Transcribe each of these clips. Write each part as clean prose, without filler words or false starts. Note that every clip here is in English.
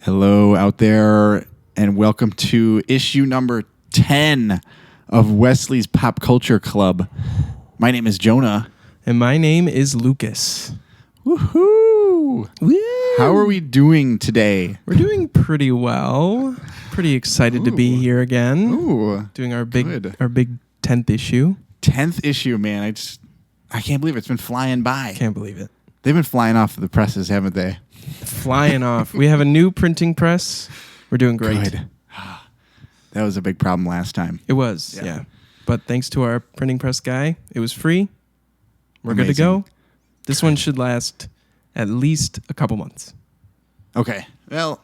Hello out there, and welcome to issue number 10 of Wesley's Pop Culture Club. My name is Jonah. And my name is Lucas. Woohoo! Woo! How are we doing today? We're doing pretty well. Pretty excited to be here again. Ooh, doing our big 10th issue. 10th issue, man. I can't believe it's been flying by. Can't believe it. They've been flying off the presses, haven't they? Flying off. We have a new printing press. We're doing great. Good. That was a big problem last time. It was, yeah. But thanks to our printing press guy, it was free. We're Amazing. good to go. This one should last at least a couple months. Okay. Well,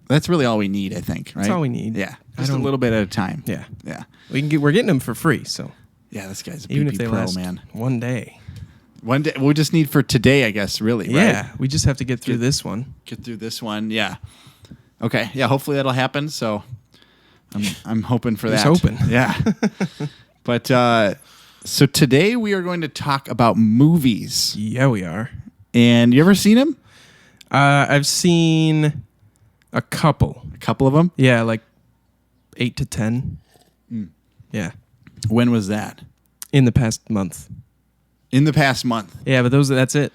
that's really all we need, I think, right? That's all we need. Yeah. Just a little bit at a time. Yeah. Yeah. We're getting them for free, so. Yeah, this guy's a even PP if they pro, last man. one day. One day, we'll just need for today, I guess, really, right? Yeah, we just have to get through this one. Get through this one, yeah. Okay, yeah, hopefully that'll happen, so I'm hoping for that. Just hoping. Yeah. But, so today we are going to talk about movies. Yeah, we are. And you ever seen them? I've seen a couple. A couple of them? Yeah, like 8 to 10. Yeah. When was that? In the past month. In the past month. Yeah, but that's it.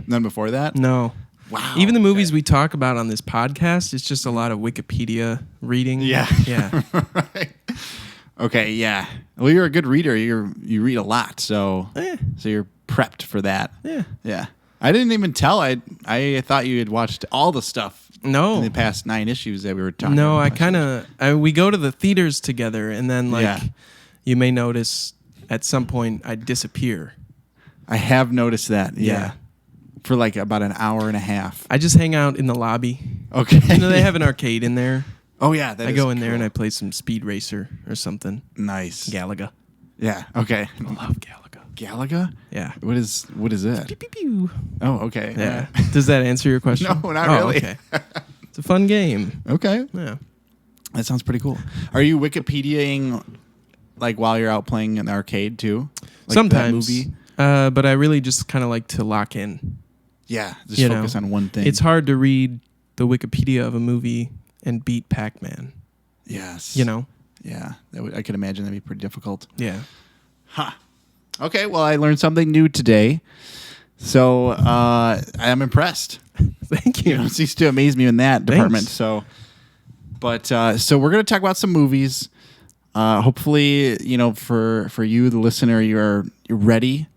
None before that? No. Wow. Even the movies we talk about on this podcast, it's just a lot of Wikipedia reading. Yeah. Yeah. Right. Okay, yeah. Well, you're a good reader. You read a lot, so you're prepped for that. Yeah. Yeah. I didn't even tell. I thought you had watched all the stuff No. in the past 9 issues that we were talking No, about. we go to the theaters together, and then, Yeah. you may notice at some point I disappear. I have noticed that, yeah. Yeah. For like about an hour and a half. I just hang out in the lobby. Okay. They have an arcade in there. Oh, yeah. I go in there and I play some Speed Racer or something. Nice. Galaga. Yeah, okay. I love Galaga. Galaga? Yeah. What is it? Pew, pew, pew. Oh, okay. Yeah. Does that answer your question? No, not really. Okay. It's a fun game. Okay. Yeah. That sounds pretty cool. Are you Wikipediaing like while you're out playing in the arcade too? Like Sometimes. that movie? But I really just kind of like to lock in. Yeah, just focus on one thing. It's hard to read the Wikipedia of a movie and beat Pac-Man. Yes. Yeah, I could imagine that'd be pretty difficult. Yeah. Huh. Okay, well, I learned something new today. So I'm impressed. Thank you. You cease to amaze me in that department. Thanks. So we're going to talk about some movies. Hopefully, for you, the listener, you're ready.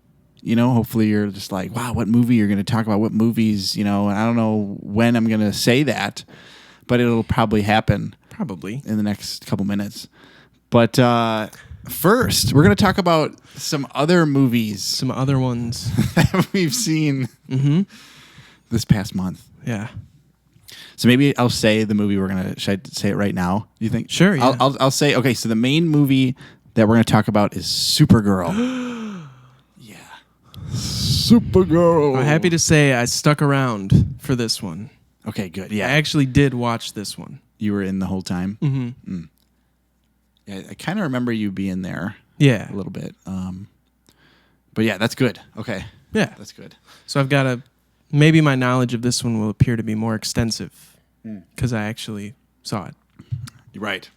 Hopefully you're just like, wow, what movie you're going to talk about? What movies? And I don't know when I'm going to say that, but it'll probably happen. Probably. In the next couple minutes. But first, we're going to talk about some other movies. Some other ones. That we've seen this past month. Yeah. So maybe I'll say the movie should I say it right now? Do you think? Sure, yeah. I'll say, okay, so the main movie that we're going to talk about is Supergirl. Yeah. Supergirl. I'm happy to say I stuck around for this one. Okay, good. Yeah. I actually did watch this one. You were in the whole time? Mm-hmm. Yeah, I kind of remember you being there. Yeah. A little bit. But yeah, that's good. Okay. Yeah. That's good. So I've got maybe my knowledge of this one will appear to be more extensive because I actually saw it. You're right.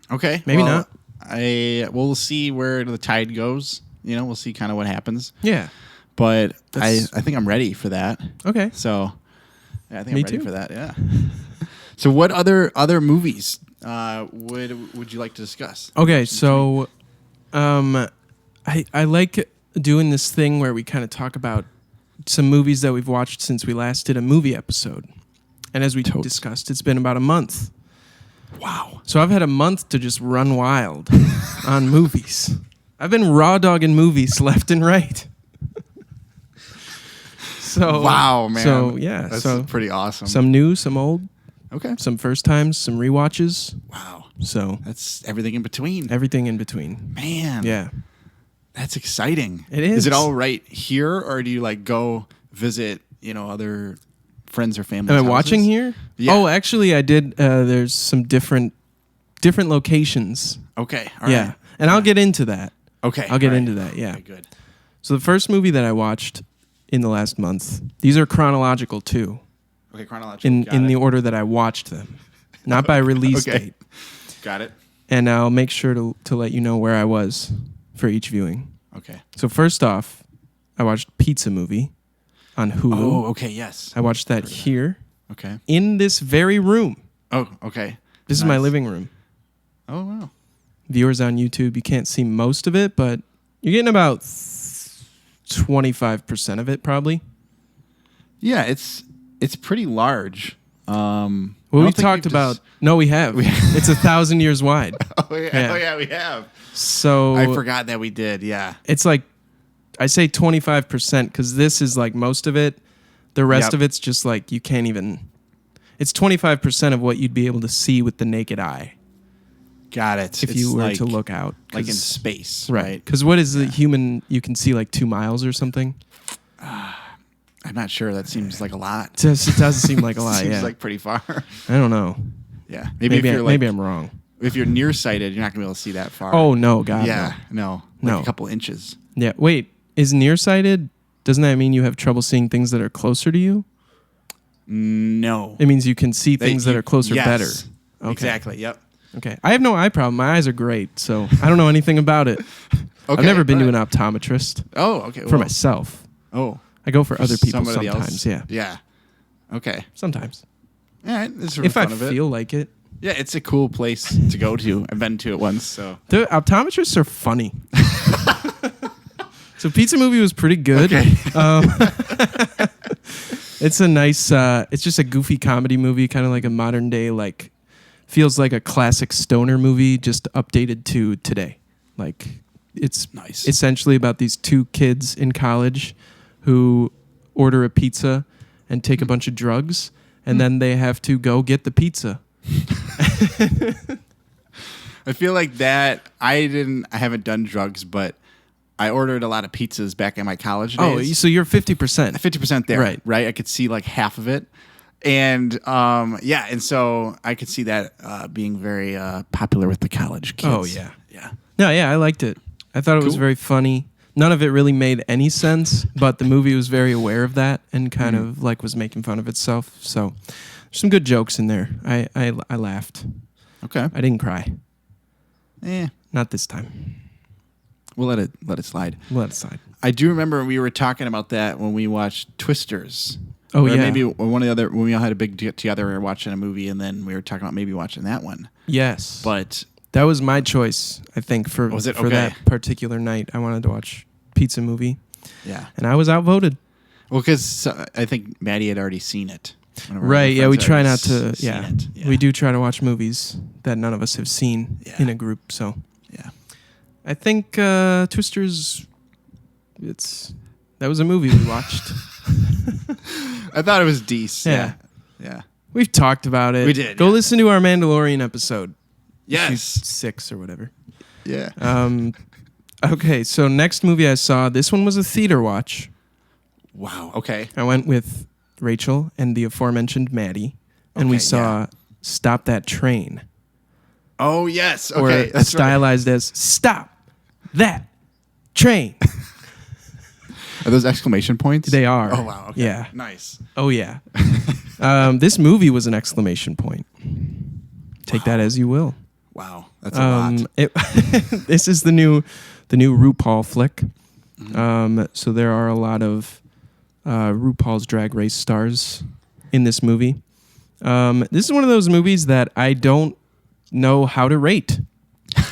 Okay. Maybe not. We'll see where the tide goes. We'll see kind of what happens. Yeah. But I think I'm ready for that. Okay. So yeah, I think Me I'm ready too. for that. Yeah. So what other movies would you like to discuss? Okay, so I like doing this thing where we kind of talk about some movies that we've watched since we last did a movie episode. And as we discussed, it's been about a month. Wow. So I've had a month to just run wild on movies. I've been raw dogging movies left and right. So wow, man. So yeah, that's pretty awesome. Some new, some old. Okay. Some first times, some rewatches. Wow. So that's everything in between. Everything in between. Man. Yeah. That's exciting. It is. Is it all right here, or do you go visit, other friends or family? Am I watching here? Yeah. Oh, actually, I did. There's some different locations. Okay. All yeah. right. And I'll get into that. Okay. I'll get into that. Yeah. Okay, good. So the first movie that I watched in the last month, these are chronological too. Okay, chronological. in the order that I watched them, not by release date. Got it. And I'll make sure to let you know where I was for each viewing. Okay. So first off, I watched Pizza Movie on Hulu. Oh, okay, yes. I watched that here. Okay. In this very room. Oh, okay. This is my living room. Oh, wow. Viewers on YouTube, you can't see most of it, but you're getting about 25% of it probably. Yeah, it's pretty large. Well, we talked about... No, we have. It's 1,000 years wide. Oh, yeah, we have. So... I forgot that we did, yeah. It's like, I say 25% because this is like most of it. The rest of it's just like you can't even... It's 25% of what you'd be able to see with the naked eye. Got it. If you were to look out. Like in space, right? Because what is the human... You can see like 2 miles or something? I'm not sure. That seems like a lot. It does seem like a lot, Seems like pretty far. I don't know. Yeah. Maybe I'm wrong. If you're nearsighted, you're not going to be able to see that far. Oh, no, God, no. No. A couple inches. Yeah, wait. Is nearsighted... Doesn't that mean you have trouble seeing things that are closer to you? No. It means you can see things that are closer better. Okay. Exactly, yep. Okay. I have no eye problem. My eyes are great, so I don't know anything about it. I've never been to an optometrist. Oh, okay. For myself. Oh. I go for other people sometimes, yeah. Yeah. Okay. Sometimes. All right. This is if fun I of it. feel like it. Yeah, it's a cool place to go to. I've been to it once, so. The optometrists are funny. So Pizza Movie was pretty good. Okay. It's a nice, it's just a goofy comedy movie, kind of like a modern day, like, feels like a classic stoner movie, just updated to today. Like, it's nice. Essentially about these 2 kids in college who order a pizza and take a bunch of drugs, and then they have to go get the pizza. I feel like that, I haven't done drugs, but I ordered a lot of pizzas back in my college days. Oh, so you're 50%. 50% there, right? I could see like half of it. And and so I could see that being very popular with the college kids. Oh, yeah. Yeah. No, yeah, I liked it. I thought it was very funny. None of it really made any sense, but the movie was very aware of that and kind of like was making fun of itself. So there's some good jokes in there. I laughed. Okay. I didn't cry. Not this time. We'll let it slide. We'll let it slide. I do remember we were talking about that when we watched Twisters. Oh, or yeah. Maybe one of the other, when we all had a big get together, we were watching a movie, and then we were talking about maybe watching that one. Yes. But that was my choice, I think, for that particular night. I wanted to watch Pizza Movie. Yeah. And I was outvoted. Well, because I think Maddie had already seen it. Right, yeah, we try not to, yeah. We do try to watch movies that none of us have seen in a group, so. Yeah. I think Twisters, that was a movie we watched. I thought it was decent. Yeah. We've talked about it. We did. Go listen to our Mandalorian episode. Yes. 6 or whatever. Yeah. Okay, so next movie I saw, this one was a theater watch. Wow. Okay. I went with Rachel and the aforementioned Maddie, and we saw Stop That Train. Oh, yes. Okay. Or stylized as Stop That Train. Are those exclamation points? They are. Oh, wow. Okay. Yeah. Nice. Oh, yeah. This movie was an exclamation point. Take that as you will. Wow. That's a lot. This is the new RuPaul flick. So there are a lot of RuPaul's Drag Race stars in this movie. This is one of those movies that I don't know how to rate.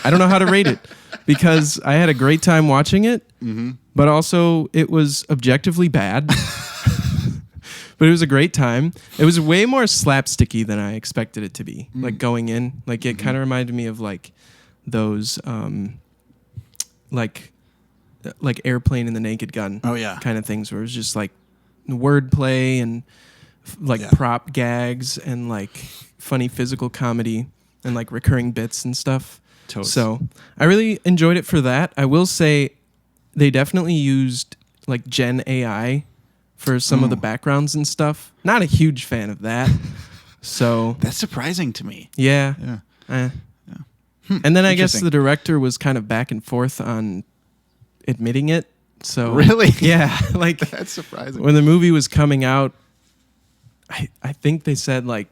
I don't know how to rate it because I had a great time watching it, but also it was objectively bad. But it was a great time. It was way more slapsticky than I expected it to be. Like going in, like it kind of reminded me of like those, like Airplane and the Naked Gun. Oh yeah, kind of things where it was just like wordplay and prop gags and like funny physical comedy and like recurring bits and stuff. Totes. So I really enjoyed it for that. I will say they definitely used like Gen AI for some of the backgrounds and stuff. Not a huge fan of that. So that's surprising to me. Yeah. And then I guess the director was kind of back and forth on admitting it. So really? Yeah. Like that's surprising. When the movie was coming out, I think they said like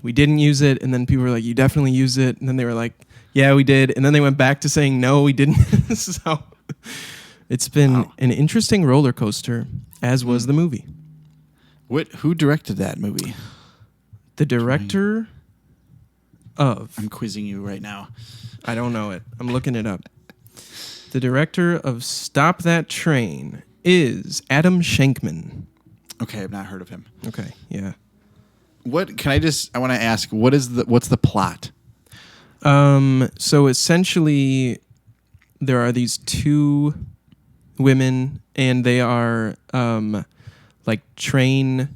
we didn't use it, and then people were like, you definitely use it, and then they were like, yeah, we did, and then they went back to saying no, we didn't. So it's been an interesting roller coaster, as was the movie. Who directed that movie? The director of... I'm quizzing you right now. I don't know it. I'm looking it up. The director of Stop That Train is Adam Shankman. Okay, I've not heard of him. Okay, yeah. I want to ask, what's the plot? So essentially, there are these two women, and they are like train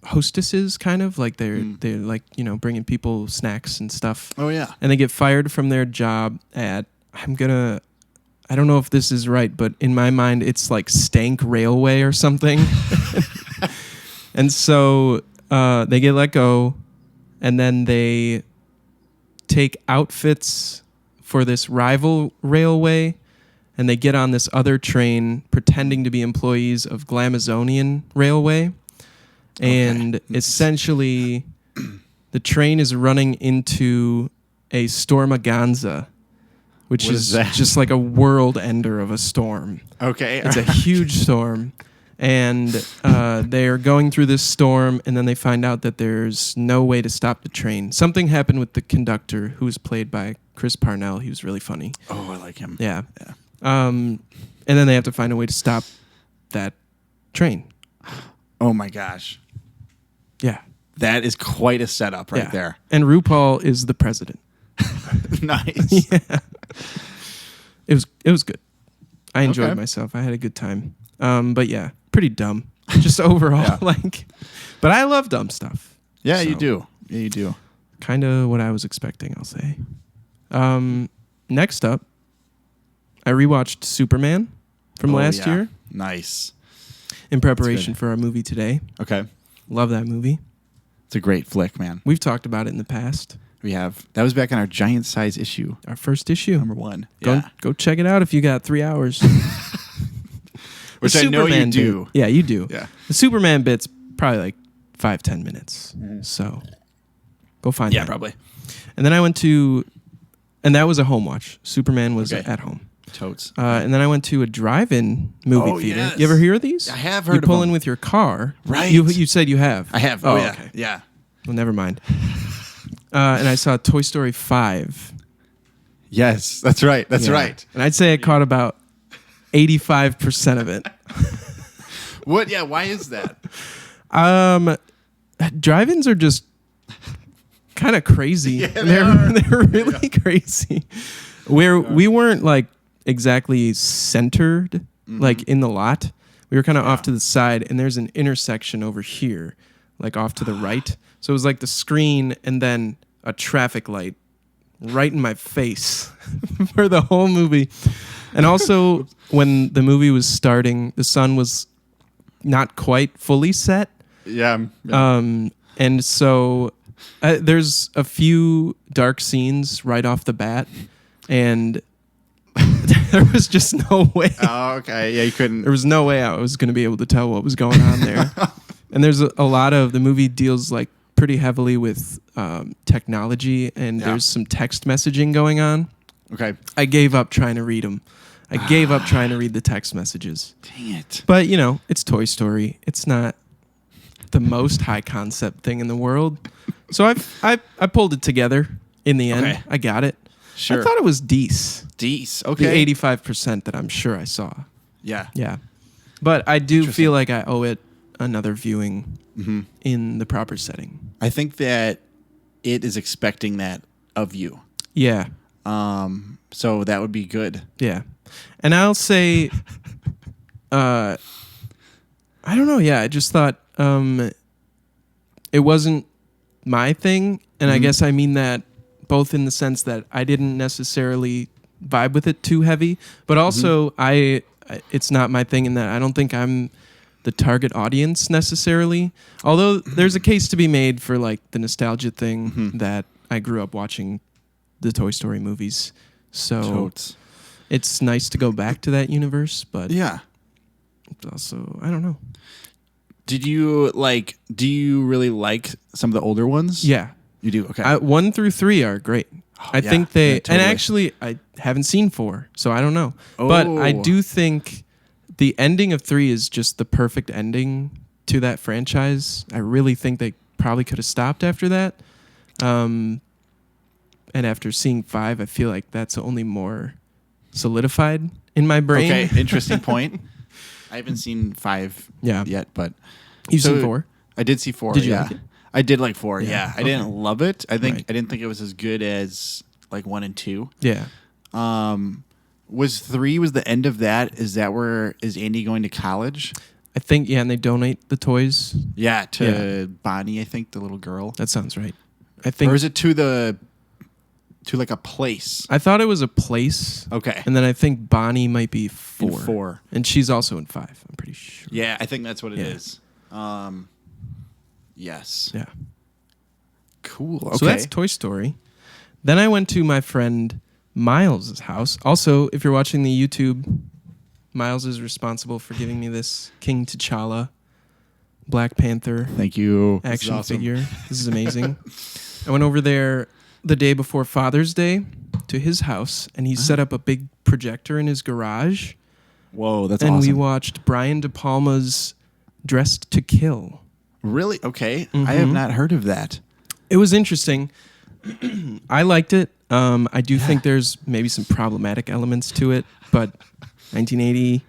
hostesses, kind of like they're like bringing people snacks and stuff. Oh yeah, and they get fired from their job at I don't know if this is right, but in my mind it's like Stank Railway or something. And so they get let go, and then they take outfits for this rival railway, and they get on this other train pretending to be employees of Glamazonian Railway. And essentially, the train is running into a stormaganza, which is just like a world ender of a storm. Okay. It's a huge storm. And they are going through this storm, and then they find out that there's no way to stop the train. Something happened with the conductor, who was played by Chris Parnell. He was really funny. Oh, I like him. Yeah. And then they have to find a way to stop that train. Oh, my gosh. Yeah. That is quite a setup right there. And RuPaul is the president. Nice. Yeah. It was good. I enjoyed myself. I had a good time. But yeah, pretty dumb. Just overall, but I love dumb stuff. Yeah, so, you do. Yeah, you do. Kind of what I was expecting, I'll say. Next up, I rewatched Superman from last year. Nice. In preparation for our movie today. Okay. Love that movie. It's a great flick, man. We've talked about it in the past. We have. That was back in our giant size issue. Our first issue. Number 1. Go check it out if you got 3 hours. Which I know you do. Yeah, you do. Yeah. The Superman bit's probably like 5-10 minutes. Mm-hmm. So go find that. Yeah, probably. And then I went to, and that was a home watch. Superman was at home. Totes. And then I went to a drive-in movie theater. Yes. You ever hear of these? I have heard of them. You pull in with your car. Right. You said you have. I have. Oh, yeah. okay. Yeah. Well, never mind. And I saw Toy Story 5. Yes, that's right. That's right. And I'd say I caught about 85% of it. What? Yeah, why is that? Drive-ins are just kind of crazy. Yeah, they're really crazy. We weren't like exactly centered like in the lot. We were kind of off to the side, and there's an intersection over here, like off to the right. So it was like the screen and then a traffic light right in my face for the whole movie. And also, when the movie was starting, the sun was not quite fully set. Yeah. And so there's a few dark scenes right off the bat, and there was just no way. Oh, okay. Yeah, you couldn't. There was no way I was going to be able to tell what was going on there. And there's a lot of, the movie deals like pretty heavily with technology, and there's some text messaging going on. Okay. I gave up trying to read them. I gave up trying to read the text messages. Dang it. But, it's Toy Story. It's not the most high concept thing in the world. So I pulled it together in the end. Okay. I got it. Sure. I thought it was decent. Okay. The 85% that I'm sure I saw. Yeah. Yeah. But I do feel like I owe it another viewing in the proper setting. I think that it is expecting that of you. Yeah. So that would be good. Yeah. And I'll say, I don't know. Yeah. I just thought it wasn't my thing. And I guess I mean that both in the sense that I didn't necessarily vibe with it too heavy, but also it's not my thing in that I don't think I'm the target audience necessarily. Although there's a case to be made for like the nostalgia thing that I grew up watching the Toy Story movies. So it's nice to go back to that universe, but yeah, also, I don't know. Do you really like some of the older ones? Yeah. You do? Okay. 1 through 3 are great. I yeah. think they... Yeah, totally. And actually, I haven't seen 4, so I don't know. But I Oh. do think the ending of 3 is just the perfect ending to that franchise. I really think they probably could have stopped after that. And after seeing 5, I feel like that's only more solidified in my brain. Okay, interesting point. I haven't seen 5 Yeah. yet, but... You've seen 4? I did see 4, Did you yeah. like it? I did like 4, Yeah. yeah. I didn't love it. I Right. didn't think it was as good as like 1 and 2. Yeah. Was 3 was the end of that? Is Andy going to college? I think, and they donate the toys. Yeah, to Bonnie, I think, the little girl. That sounds right. I think... Or is it to like a place? I thought it was a place. Okay. And then I think Bonnie might be 4. In 4. And she's also in 5, I'm pretty sure. Yeah, I think that's what it Yeah. is. Yes. Yeah. Cool. Okay. So that's Toy Story. Then I went to my friend Miles' house. Also, if you're watching the YouTube, Miles is responsible for giving me this King T'Challa Black Panther Thank you. This is action awesome. figure. This is amazing. I went over there the day before Father's Day to his house, and he set up a big projector in his garage. Whoa, that's and awesome. we watched Brian De Palma's Dressed to Kill. Really? Okay. Mm-hmm. I have not heard of that. It was interesting. I liked it. I do think there's maybe some problematic elements to it, but 1980,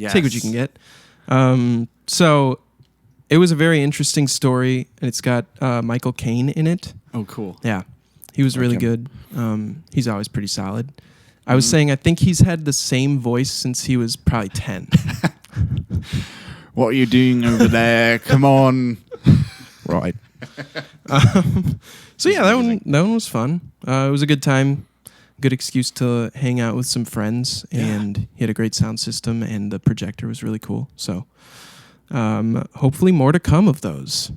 take what you can get. So it was a very interesting story, and it's got Michael Caine in it. Oh, cool. Yeah, he was really good. He's always pretty solid. I was saying I think he's had the same voice since he was probably 10. What are you doing over there? Come on. Right. So yeah, that one was fun. It was a good time, good excuse to hang out with some friends, and he had a great sound system, and the projector was really cool. So hopefully more to come of those.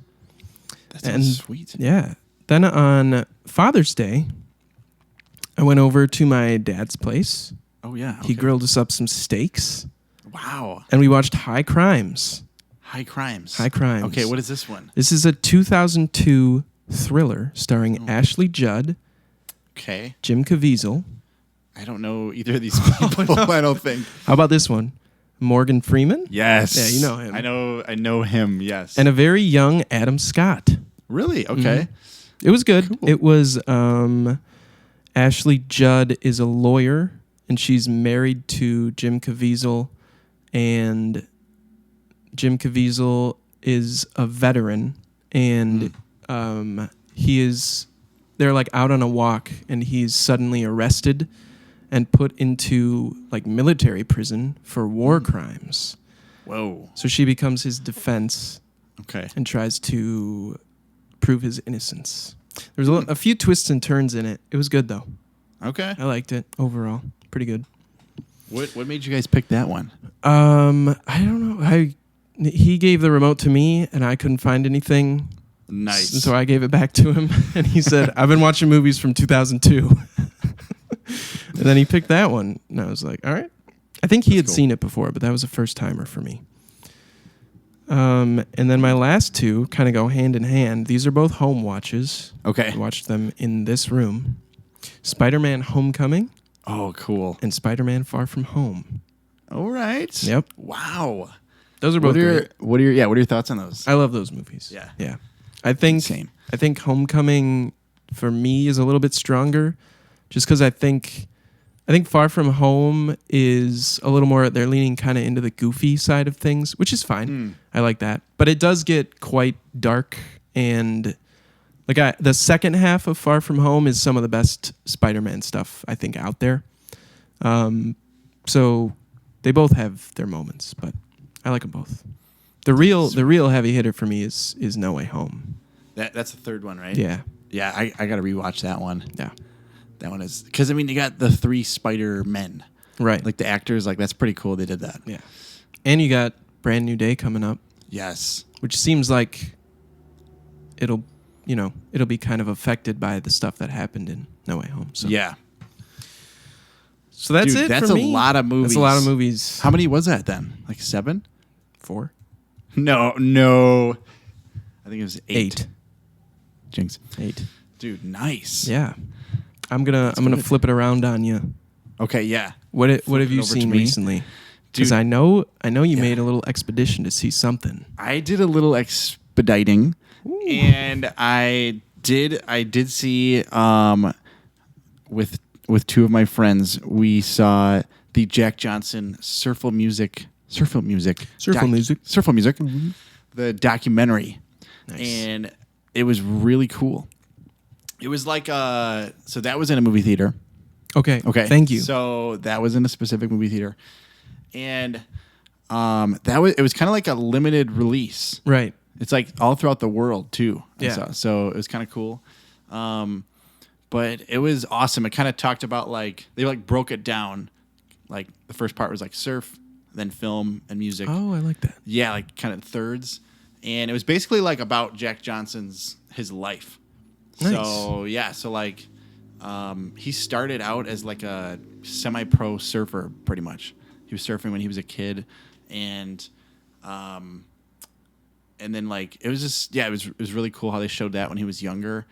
That sounds sweet. Yeah. Then on Father's Day, I went over to my dad's place. Oh, yeah. He okay. grilled us up some steaks, Wow. and we watched High Crimes. High Crimes. High Crimes. Okay, what is this one? This is a 2002 thriller starring Ashley Judd, Okay. Jim Caviezel. I don't know either of these people, I don't think. How about this one? Morgan Freeman. Yes. Yeah, you know him. I know him, yes. And a very young Adam Scott. Really? Okay. It was good. Cool. It was Ashley Judd is a lawyer, and she's married to Jim Caviezel, and Jim Caviezel is a veteran, and they're like out on a walk, and he's suddenly arrested and put into like military prison for war crimes. Whoa. So she becomes his defense Okay. and tries to prove his innocence. There's a few twists and turns in it. It was good though. Okay. I liked it overall. Pretty good. What made you guys pick that one? I don't know. He gave the remote to me, and I couldn't find anything. Nice. And so I gave it back to him, and he said, "I've been watching movies from 2002." And then he picked that one, and I was like, "All right." I think he had cool. seen it before, but that was a first timer for me. And then my last two kind of go hand in hand. These are both home watches. Okay. I watched them in this room. Spider-Man: Homecoming Oh, cool. and Spider-Man: Far From Home. All right. Yep. Wow. Those are both great. What are your thoughts on those? I love those movies. Yeah. Yeah. I think Same. Homecoming for me is a little bit stronger just because I think Far From Home is a little more, they're leaning kind of into the goofy side of things, which is fine. I like that. But it does get quite dark, and like the second half of Far From Home is some of the best Spider-Man stuff I think out there. So they both have their moments, but I like them both. The real heavy hitter for me is No Way Home. That's the third one, right? Yeah. Yeah, I got to rewatch that one. Yeah. That one is because you got the 3 Spider-Men, Right. like the actors. Like that's pretty cool. They did that. Yeah. And you got Brand New Day coming up, Yes. which seems like it'll be kind of affected by the stuff that happened in No Way Home. So Yeah. So that's Dude, it that's for a me. lot of movies. That's a lot of movies. How many was that then? Like 7? 4. No. I think it was 8. 8. Jinx. 8. Dude, nice. Yeah. I'm gonna good. flip it around on you. Okay, yeah. What have Flip it you over to seen me. recently? Because Dude, I know you yeah. made a little expedition to see something. I did a little expediting, and I did see with two of my friends. We saw the Jack Johnson Surfle Music, the documentary, Nice. and it was really cool. It was like so that was in a movie theater. Okay. Okay. Thank you. So that was in a specific movie theater. And it was kind of like a limited release. Right. It's like all throughout the world too. I Yeah. saw. So it was kind of cool. But it was awesome. It kind of talked about like they like broke it down. Like the first part was like surf, then film and music. Oh, I like that. Yeah, like kind of thirds. And it was basically like about Jack Johnson's his life. Nice. So yeah, so like he started out as like a semi-pro surfer, pretty much. He was surfing when he was a kid, and then like it was just it was really cool how they showed that when he was younger,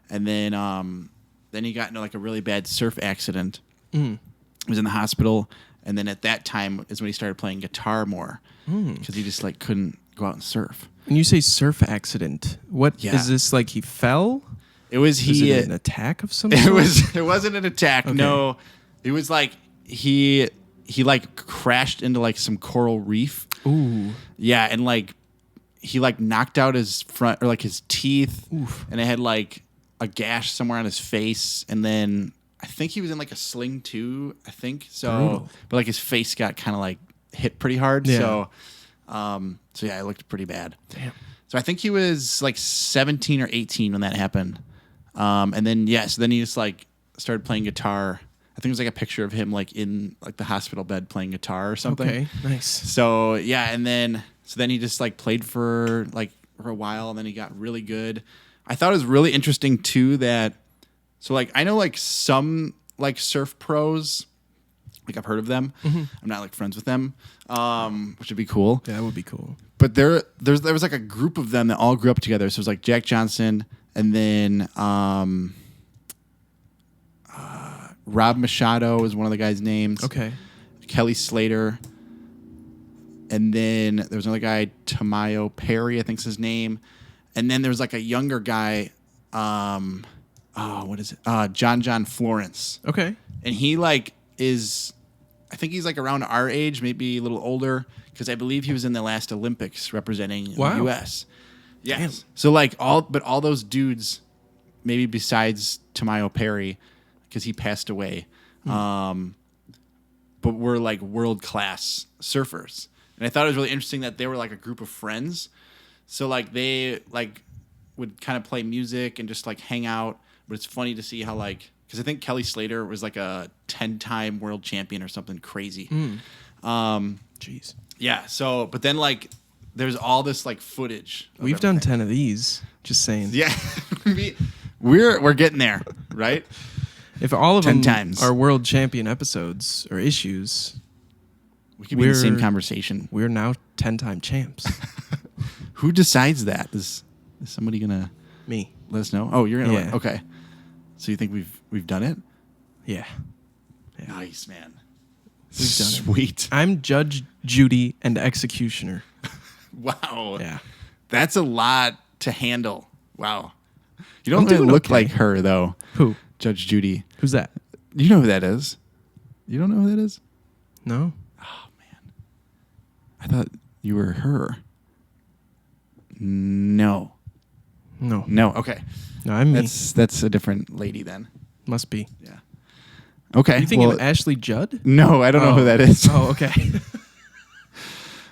and then he got into like a really bad surf accident. Mm. He was in the hospital, and then at that time is when he started playing guitar more because he just like couldn't go out and surf. When you say surf accident, what is this? Like he fell? It was Was it an attack of some It sort? it wasn't an attack. Okay. No, it was like he like crashed into like some coral reef. Ooh. Yeah, and like he like knocked out his front or like his teeth, Oof. and it had like a gash somewhere on his face, and then I think he was in like a sling too. I think so, Brutal. but like his face got kind of like hit pretty hard. Yeah. So yeah, it looked pretty bad. Damn. So I think he was like 17 or 18 when that happened. And then so then he just like started playing guitar. I think it was like a picture of him like in like the hospital bed playing guitar or something. Okay. Nice. So yeah, and then he just like played for a while, and then he got really good. I thought it was really interesting too that so like I know like some like surf pros, like I've heard of them. Mm-hmm. I'm not like friends with them, which would be cool. Yeah, that would be cool. But there was like a group of them that all grew up together. So it was like Jack Johnson, and then Rob Machado was one of the guys' names. Okay. Kelly Slater. And then there was another guy, Tamayo Perry, I think's his name. And then there was like a younger guy, what is it? John Florence. Okay. And he like I think he's like around our age, maybe a little older, because I believe he was in the last Olympics representing the U.S. Yes. Damn. So like all those dudes, maybe besides Tamayo Perry, because he passed away, but were like world class surfers. And I thought it was really interesting that they were like a group of friends. So like they like would kind of play music and just like hang out. But it's funny to see how like, because I think Kelly Slater was like a 10-time world champion or something crazy. Jeez. Yeah. So, but then like there's all this like footage. We've done 10 of these. Just saying. Yeah. we're getting there, right? If all of 10 them times. are world champion episodes or issues, We could be in the same conversation. we're now 10-time champs. Who decides that? Is somebody gonna Me. let us know? Oh, you're gonna. Yeah. Okay. So you think we've done it? Yeah. Nice, man. We've done it. Sweet. I'm Judge, Judy, and executioner. Wow. Yeah. That's a lot to handle. Wow. You don't I'm really doing look okay. like her though, Who? Judge Judy. Who's that? You know who that is? You don't know who that is? No. I thought you were her. No. No. No. Okay. No, I'm me. That's a different lady then. Must be. Yeah. Okay. You thinking well, of Ashley Judd? No, I don't know who that is. Oh, okay.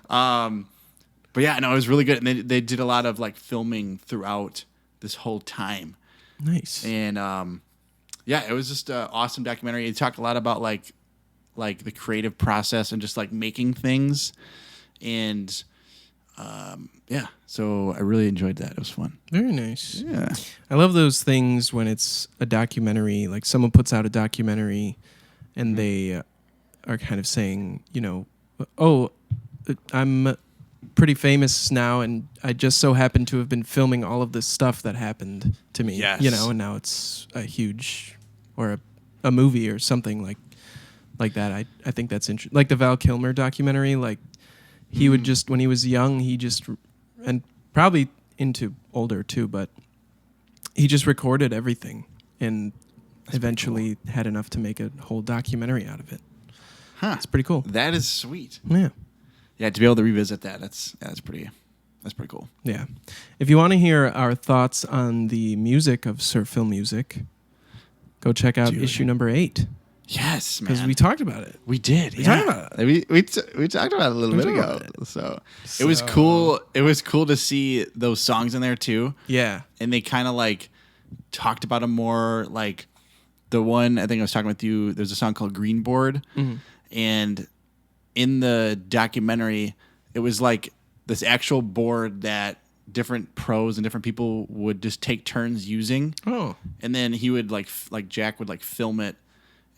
But yeah, no, it was really good. And they did a lot of like filming throughout this whole time. Nice. And yeah, it was just an awesome documentary. It talked a lot about like the creative process and just like making things. And yeah, so I really enjoyed that. It was fun. Very nice. Yeah. I love those things when it's a documentary, like someone puts out a documentary and they are kind of saying, you know, oh, I'm pretty famous now, and I just so happen to have been filming all of this stuff that happened to me. Yes. And now it's a huge, or a movie or something like that. I think that's interesting. Like the Val Kilmer documentary, like he would just, when he was young, and probably into older too, but he just recorded everything and eventually had enough to make a whole documentary out of it. Huh. It's pretty cool. That is sweet. Yeah. Yeah, to be able to revisit that's pretty cool. Yeah. If you want to hear our thoughts on the music of Surf Film Music, go check out issue number 8. Yes, man. Because we talked about it. We did. We talked about it. We talked about it a little bit ago. So it was cool. It was cool to see those songs in there too. Yeah. And they kind of like talked about them more. Like the one I think I was talking with you. There's a song called Greenboard, and in the documentary, it was like this actual board that different pros and different people would just take turns using. Oh. And then he would like Jack would like film it,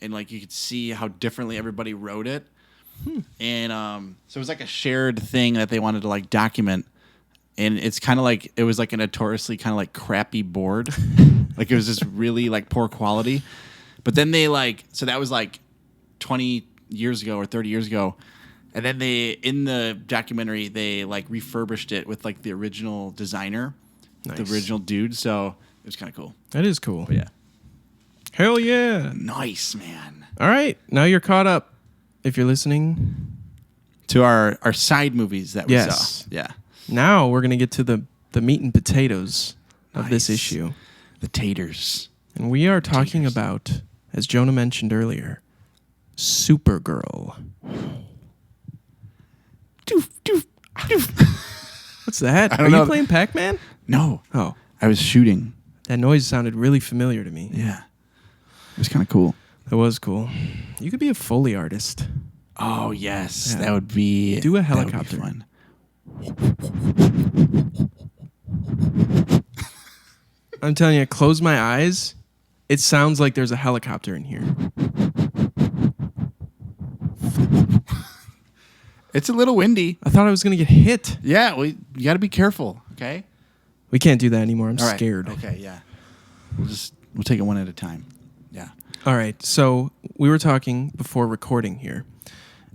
and like you could see how differently everybody wrote it. And so it was like a shared thing that they wanted to like document. And it's kind of like, it was like a notoriously kind of like crappy board. Like it was just really like poor quality. But then they like, so that was like 20 years ago or 30 years ago. And then they, in the documentary, they like refurbished it with like the original designer, the original dude. So it was kind of cool. That is cool. But yeah. Hell yeah. Nice, man. All right. Now you're caught up, if you're listening. To our side movies that we saw. Yeah. Now we're going to get to the meat and potatoes of this issue. The taters. And we are talking about, as Jonah mentioned earlier, Supergirl. Doof, doof, doof. What's that? I don't know. You playing Pac-Man? No. Oh. I was shooting. That noise sounded really familiar to me. Yeah. It was kind of cool. That was cool. You could be a Foley artist. Oh, yes. Yeah. That would be... Do a helicopter. That would be fun. I'm telling you, close my eyes. It sounds like there's a helicopter in here. It's a little windy. I thought I was going to get hit. Yeah, well, you got to be careful, okay? We can't do that anymore. I'm All right. scared. Okay, yeah. We'll take it one at a time. Yeah. All right. So we were talking before recording here.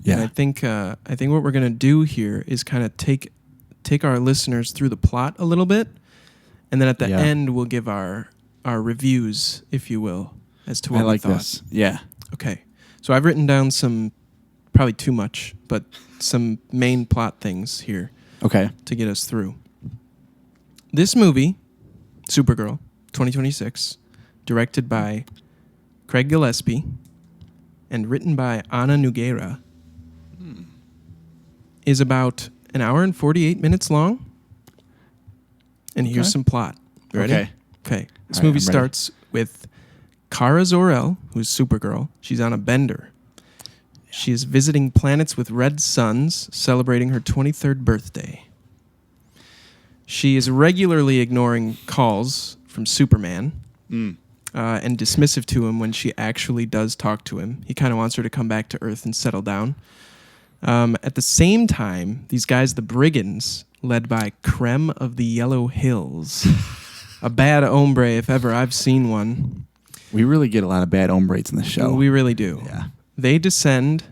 Yeah. And I think what we're going to do here is kind of take our listeners through the plot a little bit. And then at the end, we'll give our reviews, if you will, as to what we thought. I like this. Yeah. Okay. So I've written down some, probably too much, but some main plot things here. Okay. To get us through. This movie, Supergirl, 2026, directed by Craig Gillespie and written by Ana Nogueira, is about an hour and 48 minutes long. And here's some plot. Ready? Okay. This movie starts with Kara Zor-El, who's Supergirl. She's on a bender. She is visiting planets with red suns, celebrating her 23rd birthday. She is regularly ignoring calls from Superman and dismissive to him when she actually does talk to him. He kind of wants her to come back to Earth and settle down. At the same time, these guys, the Brigands, led by Creme of the Yellow Hills, a bad hombre if ever I've seen one. We really get a lot of bad hombres in the show. We really do. Yeah. They descend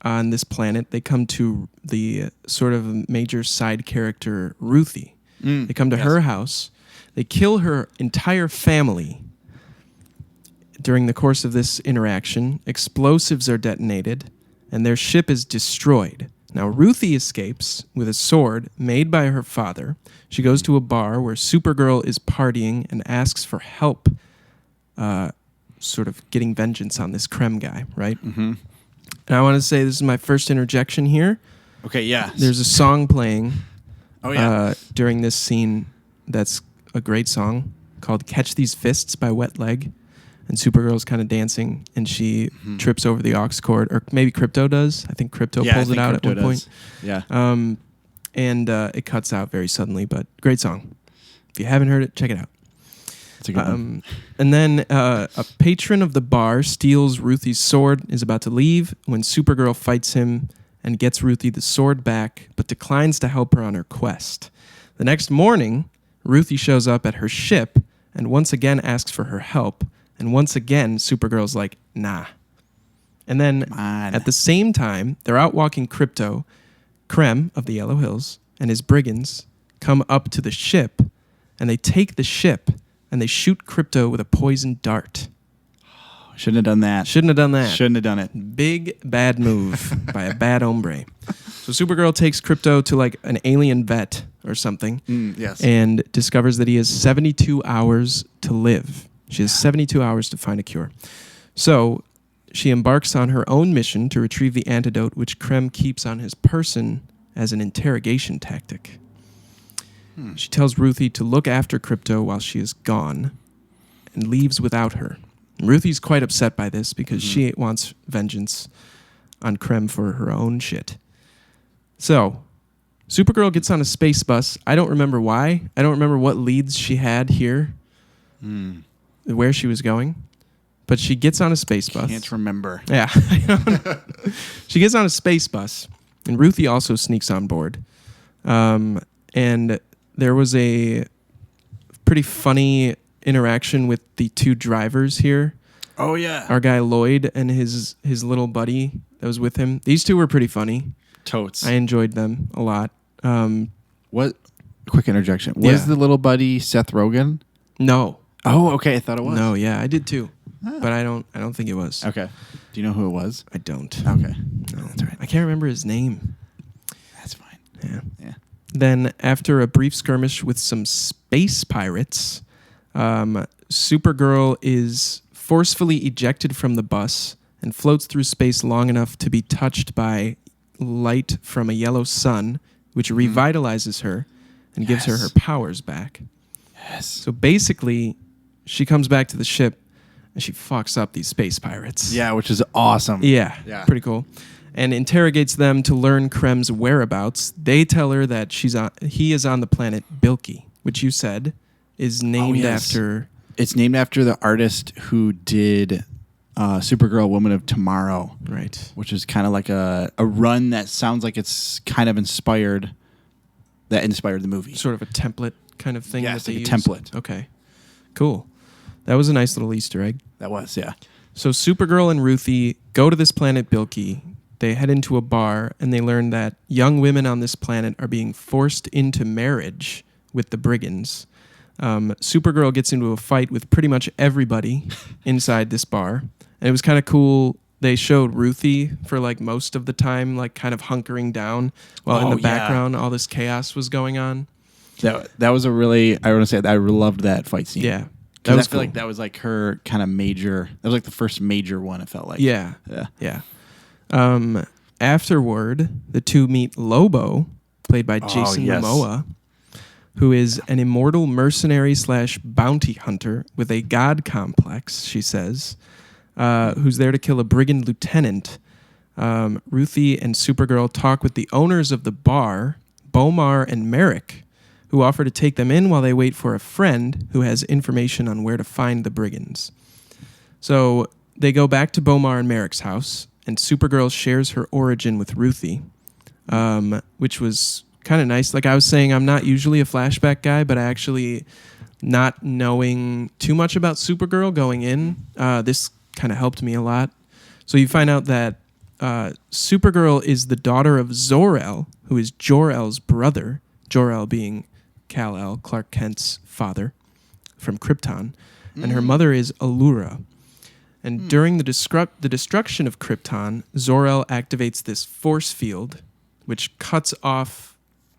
on this planet. They come to the sort of major side character, Ruthie. They come to her house. They kill her entire family. During the course of this interaction, explosives are detonated, and their ship is destroyed. Now, Ruthie escapes with a sword made by her father. She goes to a bar where Supergirl is partying and asks for help, sort of getting vengeance on this Creme guy, right? Mm-hmm. And I want to say this is my first interjection here. Okay, yeah. There's a song playing during this scene that's a great song called Catch These Fists by Wet Leg. And Supergirl's kind of dancing, and she trips over the aux cord, or maybe Crypto does. I think Crypto pulls it out at one point. Yeah. And it cuts out very suddenly, but great song. If you haven't heard it, check it out. It's a good one. And then a patron of the bar steals Ruthie's sword, is about to leave when Supergirl fights him and gets Ruthie the sword back, but declines to help her on her quest. The next morning, Ruthie shows up at her ship and once again asks for her help. And once again, Supergirl's like, nah. And then at the same time, they're out walking Krypto. Krem of the Yellow Hills and his brigands come up to the ship, and they take the ship and they shoot Krypto with a poisoned dart. Shouldn't have done that. Shouldn't have done that. Shouldn't have done it. Big bad move by a bad hombre. So Supergirl takes Krypto to like an alien vet or something, yes, and discovers that he has 72 hours to live. She has 72 hours to find a cure. So she embarks on her own mission to retrieve the antidote, which Krem keeps on his person as an interrogation tactic. She tells Ruthie to look after Krypto while she is gone and leaves without her. And Ruthie's quite upset by this because she wants vengeance on Krem for her own shit. So Supergirl gets on a space bus. I don't remember why. I don't remember what leads she had here, where she was going. But she gets on a space bus. Can't remember. Yeah. She gets on a space bus, and Ruthie also sneaks on board. And there was a pretty funny interaction with the two drivers here. Oh, yeah. Our guy Lloyd and his little buddy that was with him. These two were pretty funny. Totes. I enjoyed them a lot. What? Quick interjection. Was the little buddy Seth Rogen? No. Oh, okay. I thought it was. No, yeah, I did too. But I don't think it was. Okay. Do you know who it was? I don't. Okay. No, that's right. I can't remember his name. That's fine. Yeah. Then, after a brief skirmish with some space pirates, Supergirl is forcefully ejected from the bus and floats through space long enough to be touched by light from a yellow sun, which revitalizes her and gives her powers back. Yes. So basically, she comes back to the ship and she fucks up these space pirates. Yeah, which is awesome. Yeah. Pretty cool. And interrogates them to learn Krem's whereabouts. They tell her that he is on the planet Bilky, which you said is named after... It's named after the artist who did Supergirl Woman of Tomorrow. Right. Which is kind of like a run that sounds like it's kind of inspired the movie. Sort of a template kind of thing. Yes, that they like a use. template. Okay. Cool. That was a nice little Easter egg. That was, yeah. So Supergirl and Ruthie go to this planet Bilky. They head into a bar, and they learn that young women on this planet are being forced into marriage with the brigands. Supergirl gets into a fight with pretty much everybody inside this bar. And it was kind of cool. They showed Ruthie for like most of the time, like kind of hunkering down while in the background all this chaos was going on. That was a really, I want to say, I loved that fight scene. Yeah. Because I feel like that was like her kind of major, that was like the first major one, it felt like. Yeah. Afterward, the two meet Lobo, played by Jason Momoa, who is an immortal mercenary / bounty hunter with a god complex, she says, who's there to kill a brigand lieutenant. Ruthie and Supergirl talk with the owners of the bar, Bomar and Merrick, who offer to take them in while they wait for a friend who has information on where to find the brigands. So they go back to Bomar and Merrick's house, and Supergirl shares her origin with Ruthie, which was kind of nice. Like I was saying, I'm not usually a flashback guy, but I actually, not knowing too much about Supergirl going in, this kind of helped me a lot. So you find out that Supergirl is the daughter of Zor-El, who is Jor-El's brother, Jor-El being Kal-El, Clark Kent's father from Krypton, and her mother is Allura. And during the destruction of Krypton, Zor-El activates this force field, which cuts off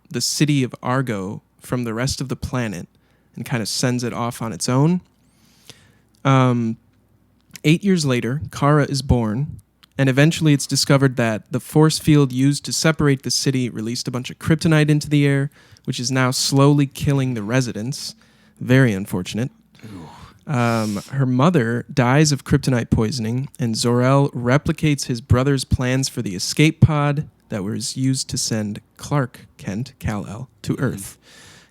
the city of Argo from the rest of the planet and kind of sends it off on its own. 8 years later, Kara is born, and eventually it's discovered that the force field used to separate the city released a bunch of kryptonite into the air, which is now slowly killing the residents. Very unfortunate. Her mother dies of kryptonite poisoning, and Zor-El replicates his brother's plans for the escape pod that was used to send Clark Kent, Kal-El, to Earth.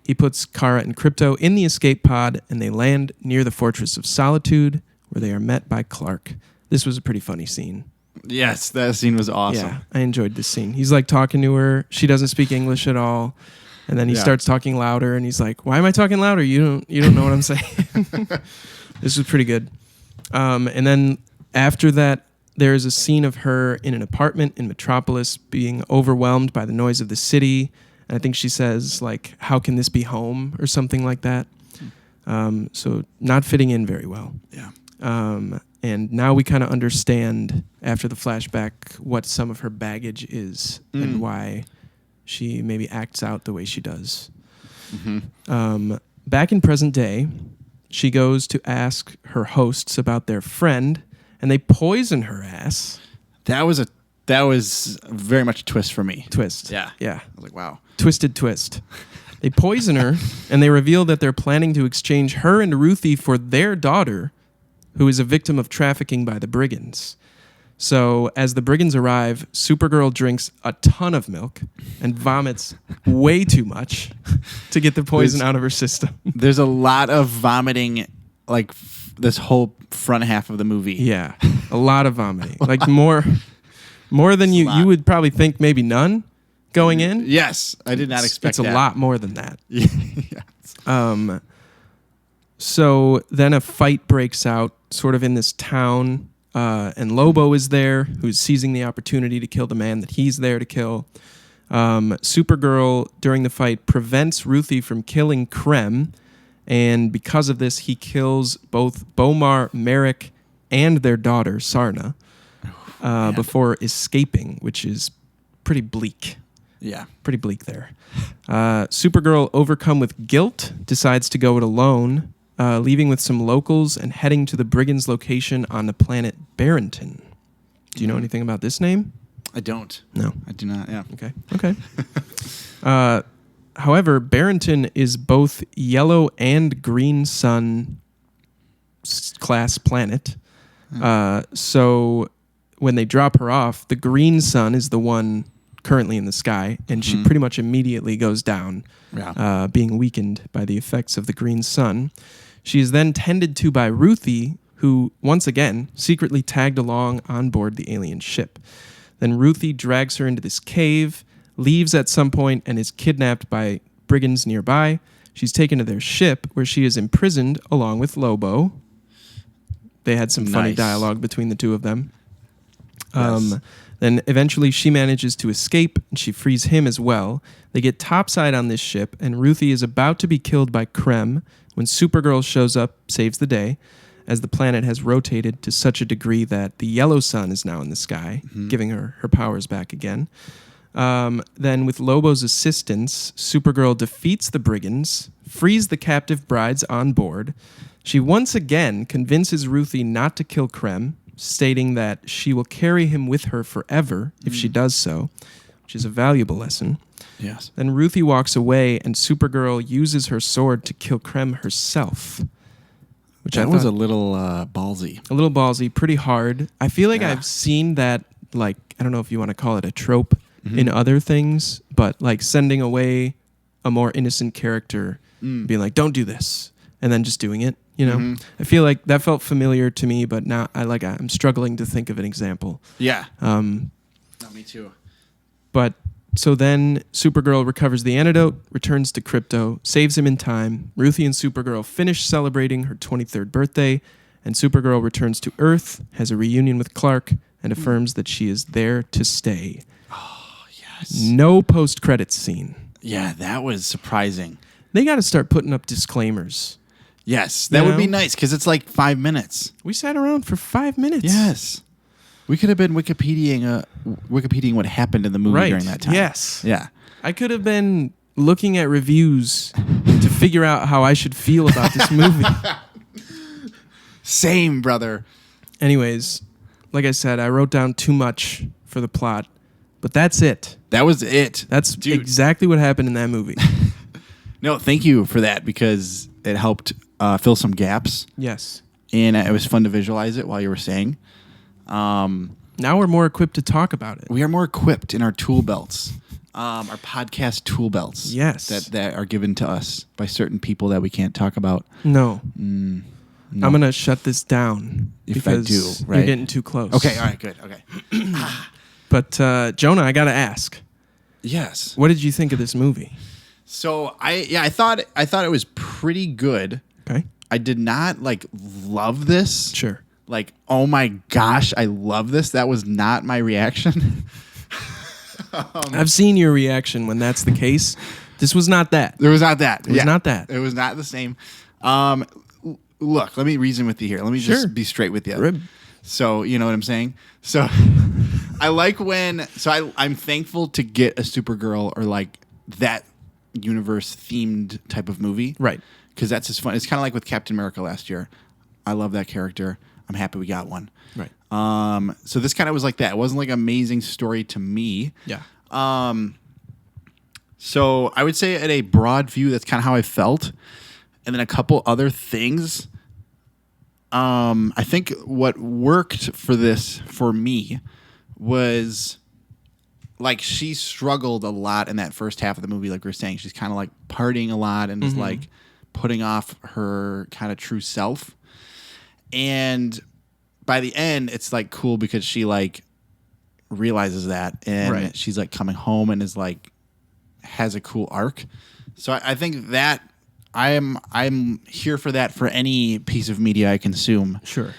He puts Kara and Krypto in the escape pod, and they land near the Fortress of Solitude, where they are met by Clark. This was a pretty funny scene. Yes, that scene was awesome. Yeah, I enjoyed this scene. He's like talking to her. She doesn't speak English at all. And then he starts talking louder, and he's like, "Why am I talking louder? You don't know what I'm saying." This was pretty good. And then after that, there is a scene of her in an apartment in Metropolis being overwhelmed by the noise of the city. And I think she says, like, "How can this be home?" or something like that. So not fitting in very well. Yeah. And now we kind of understand, after the flashback, what some of her baggage is and why she maybe acts out the way she does. Back in present day, she goes to ask her hosts about their friend, and they poison her ass. That was very much a twist for me. Twist. Yeah. Yeah. I was like, wow. Twisted twist. They poison her, and they reveal that they're planning to exchange her and Ruthie for their daughter, who is a victim of trafficking by the brigands. So as the brigands arrive, Supergirl drinks a ton of milk and vomits way too much to get the poison out of her system. There's a lot of vomiting, like this whole front half of the movie. Yeah, a lot of vomiting. Like more than you would probably think, maybe none going in. Yes, I did not expect that. It's a lot more than that. Yes. So then a fight breaks out sort of in this town. And Lobo is there, who's seizing the opportunity to kill the man that he's there to kill. Supergirl, during the fight, prevents Ruthie from killing Krem, and because of this, he kills both Bomar, Merrick, and their daughter, Sarna, before escaping, which is pretty bleak. Yeah. Pretty bleak there. Supergirl, overcome with guilt, decides to go it alone, leaving with some locals and heading to the brigands' location on the planet Barrington. Do you know anything about this name? I don't. No. I do not, yeah. Okay. However, Barrington is both yellow and green sun class planet. So when they drop her off, the green sun is the one currently in the sky, and she pretty much immediately goes down, being weakened by the effects of the green sun. She is then tended to by Ruthie, who, once again, secretly tagged along on board the alien ship. Then Ruthie drags her into this cave, leaves at some point, and is kidnapped by brigands nearby. She's taken to their ship, where she is imprisoned along with Lobo. They had some funny dialogue between the two of them. Yes. Then eventually she manages to escape, and she frees him as well. They get topside on this ship, and Ruthie is about to be killed by Krem when Supergirl shows up, saves the day, as the planet has rotated to such a degree that the yellow sun is now in the sky, giving her powers back again. Then with Lobo's assistance, Supergirl defeats the brigands, frees the captive brides on board. She once again convinces Ruthie not to kill Krem, stating that she will carry him with her forever if she does so, which is a valuable lesson. Yes. Then Ruthie walks away, and Supergirl uses her sword to kill Krem herself. Which that was a little ballsy. A little ballsy, pretty hard. I feel like I've seen that, like, I don't know if you want to call it a trope in other things, but like sending away a more innocent character, being like, don't do this, and then just doing it. You know, I feel like that felt familiar to me, but now I'm struggling to think of an example. Yeah. No, me too. But so then Supergirl recovers the antidote, returns to Krypto, saves him in time. Ruthie and Supergirl finish celebrating her 23rd birthday, and Supergirl returns to Earth, has a reunion with Clark, and affirms that she is there to stay. Oh, yes. No post-credits scene. Yeah, that was surprising. They got to start putting up disclaimers. Yes, that would be nice, because it's like 5 minutes. We sat around for 5 minutes. Yes. We could have been Wikipediaing what happened in the movie during that time. Yes. Yeah. I could have been looking at reviews to figure out how I should feel about this movie. Same, brother. Anyways, like I said, I wrote down too much for the plot, but that's it. That was it. That's exactly what happened in that movie. No, thank you for that, because it helped fill some gaps. Yes. And it was fun to visualize it while you were saying. Now we're more equipped to talk about it. We are more equipped in our tool belts, our podcast tool belts. Yes. That are given to us by certain people that we can't talk about. No. No. I'm gonna shut this down If I because do, right? you're getting too close. Okay, all right, good. Okay. But Jonah, I gotta ask, Yes. what did you think of this movie? So I thought it was pretty good. Okay, I did not love this. sure. Like, oh my gosh, I love this. That was not my reaction. I've seen your reaction when that's the case. This was not that. There was not that. It was not that. It was not the same. Look, let me reason with you here. Let me Sure. just be straight with you. Rib. So, you know what I'm saying? So, I like I'm thankful to get a Supergirl or like that universe themed type of movie. Right. Because that's just fun. It's kind of like with Captain America last year. I love that character. I'm happy we got one. Right. So this kind of was like that. It wasn't like an amazing story to me. Yeah. So I would say at a broad view, that's kind of how I felt. And then a couple other things. I think what worked for me was like she struggled a lot in that first half of the movie. Like we were saying, she's kind of like partying a lot and is like putting off her kind of true self. And by the end, it's like cool because she like realizes that and she's like coming home and is like has a cool arc. So I think that I'm here for that for any piece of media I consume. Sure.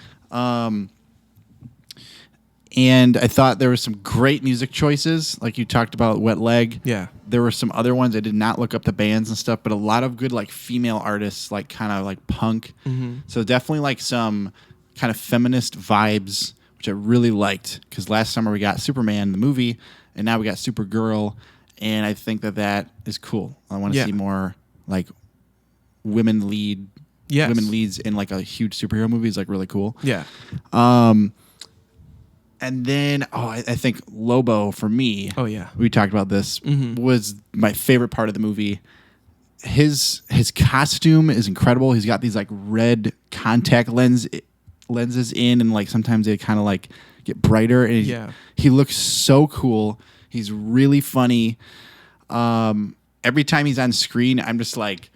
And I thought there were some great music choices, like you talked about Wet Leg. Yeah. There were some other ones. I did not look up the bands and stuff, but a lot of good like female artists, like kind of like punk. So definitely like some kind of feminist vibes, which I really liked because last summer we got Superman the movie, and now we got Supergirl, and I think that is cool. I want to see more like women leads in like a huge superhero movie is like really cool. Yeah. And then, I think Lobo for me. Oh yeah. We talked about this. Was my favorite part of the movie. His costume is incredible. He's got these like red contact lenses in, and like sometimes they kind of like get brighter. And he looks so cool. He's really funny. Every time he's on screen, I'm just like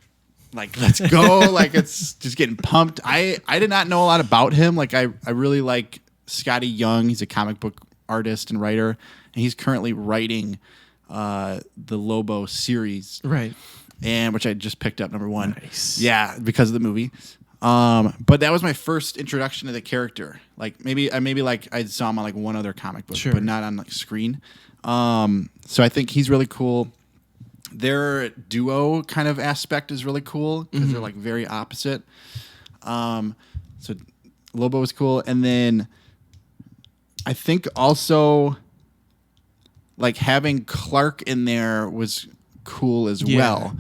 let's go. Like it's just getting pumped. I did not know a lot about him. Like I really like Scotty Young. He's a comic book artist and writer, and he's currently writing the Lobo series, Right. and which I just picked up #1. Nice. Yeah, because of the movie. But that was my first introduction to the character. Like maybe like I saw him on like one other comic book, but not on like screen. So I think he's really cool. Their duo kind of aspect is really cool because they're like very opposite. So Lobo was cool, and then I think also like having Clark in there was cool as well.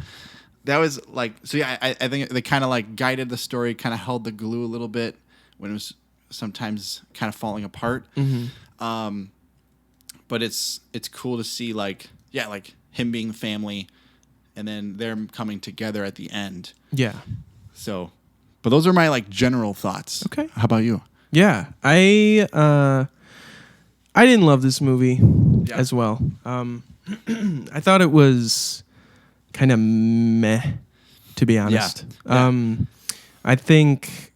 That was like, so yeah, I think they kind of like guided the story, kind of held the glue a little bit when it was sometimes kind of falling apart. But it's cool to see like him being family and then them coming together at the end. Yeah. So, but those are my like general thoughts. Okay. How about you? Yeah. I didn't love this movie as well. I thought it was kind of meh, to be honest. I think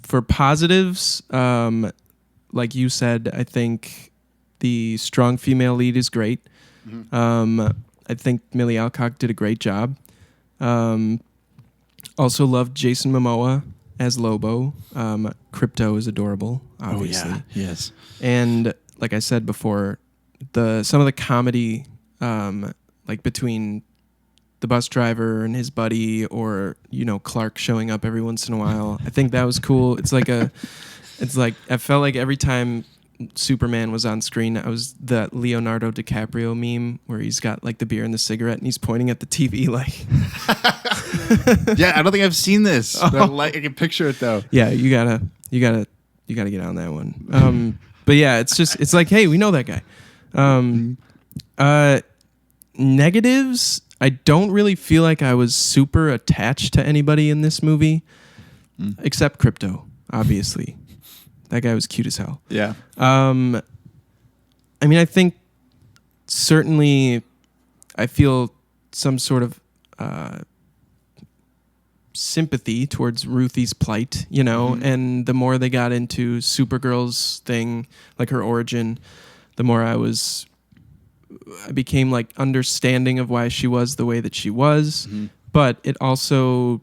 for positives, like you said, I think the strong female lead is great. I think Millie Alcock did a great job. Also loved Jason Momoa as Lobo. Crypto is adorable, obviously. Oh yeah, yes. And like I said before, some of the comedy, like between the bus driver and his buddy, or Clark showing up every once in a while, I think that was cool. It's like I felt like every time Superman was on screen, I was that Leonardo DiCaprio meme where he's got like the beer and the cigarette and he's pointing at the TV like. Yeah, I don't think I've seen this. But I can picture it though. Yeah, you gotta get on that one. But yeah, it's like, hey, we know that guy. Negatives, I don't really feel like I was super attached to anybody in this movie, except Crypto, obviously. That guy was cute as hell. Yeah. I mean, I think certainly I feel some sort of sympathy towards Ruthie's plight, you know, and the more they got into Supergirl's thing, like her origin, the more I became like understanding of why she was the way that she was. But it also,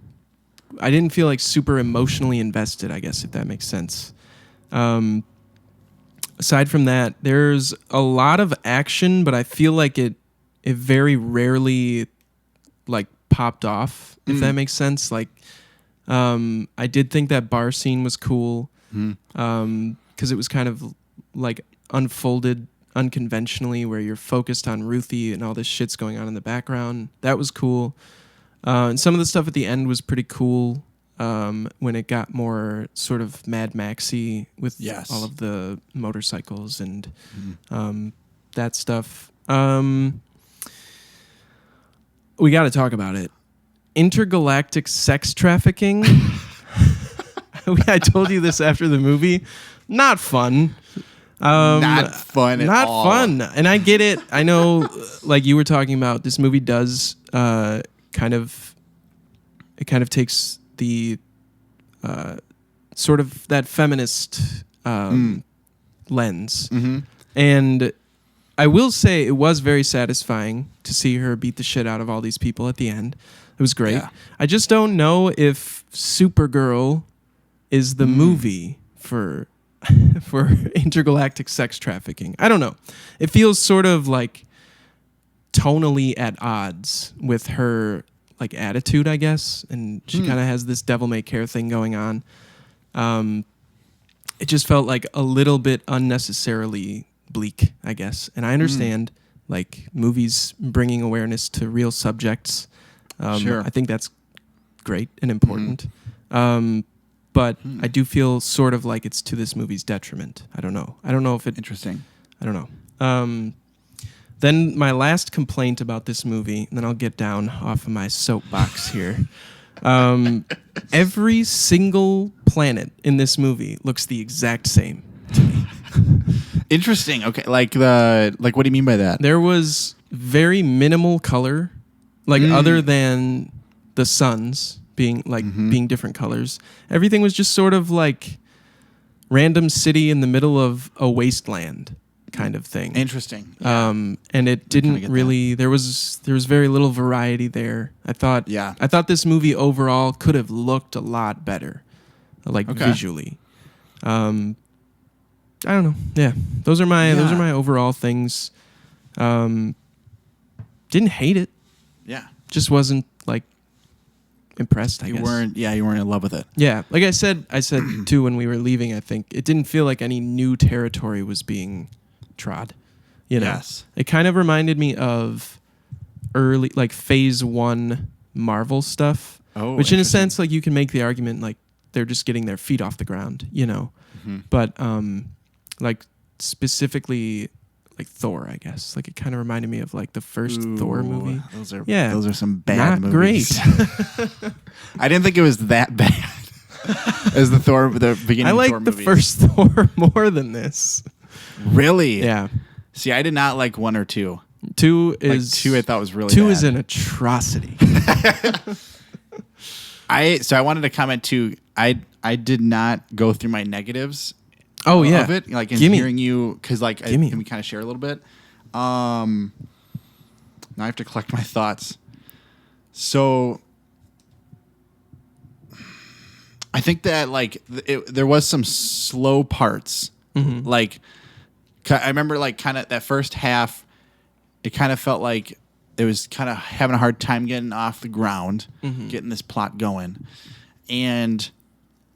I didn't feel like super emotionally invested, I guess, if that makes sense. Aside from that, there's a lot of action, but I feel like it very rarely like popped off, if that makes sense. Like, I did think that bar scene was cool, because it was kind of like unfolded unconventionally, where you're focused on Ruthie and all this shit's going on in the background. That was cool. And some of the stuff at the end was pretty cool, when it got more sort of Mad Maxy with all of the motorcycles and that stuff. We got to talk about it. Intergalactic sex trafficking. I told you this after the movie. Not fun. Not fun at all. Not fun. And I get it. I know, like you were talking about, this movie does kind of takes the sort of that feminist lens. And I will say it was very satisfying to see her beat the shit out of all these people at the end. It was great. Yeah. I just don't know if Supergirl is the movie for intergalactic sex trafficking. I don't know. It feels sort of like tonally at odds with her like attitude, I guess, and she kind of has this devil may care thing going on. It just felt like a little bit unnecessarily bleak, I guess. And I understand like movies bringing awareness to real subjects. Sure. I think that's great and important. But I do feel sort of like it's to this movie's detriment. I don't know if it... Interesting. I don't know. Then my last complaint about this movie, and then I'll get down off of my soapbox here. Every single planet in this movie looks the exact same to me. Interesting. Okay, like what do you mean by that? There was very minimal color, like other than the suns being like being different colors. Everything was just sort of like random city in the middle of a wasteland kind of thing. Interesting. Yeah. And it didn't really. There was very little variety there. I thought this movie overall could have looked a lot better, like visually. I don't know. Yeah, those are my overall things. Didn't hate it. Yeah, just wasn't like impressed. I guess you weren't in love with it. Yeah, like I said too when we were leaving. I think it didn't feel like any new territory was being trod. You know, it kind of reminded me of early like Phase 1 Marvel stuff. Oh, which in a sense, like you can make the argument like they're just getting their feet off the ground. You know, but like specifically like Thor, I guess. Like it kind of reminded me of like the first Thor movie. Those are some bad not movies. Great. I didn't think it was that bad as the beginning. I like Thor the movies. first Thor more than this. Really? Yeah. See, I did not like 1 or 2. 2 is like 2. I thought was really 2 bad. is an atrocity. I wanted to comment too. I did not go through my negatives. Oh yeah, of it, like in hearing you, because like can we kind of share a little bit? Now I have to collect my thoughts. So I think that like there was some slow parts. Like I remember like kind of that first half, it kind of felt like it was kind of having a hard time getting off the ground, getting this plot going, and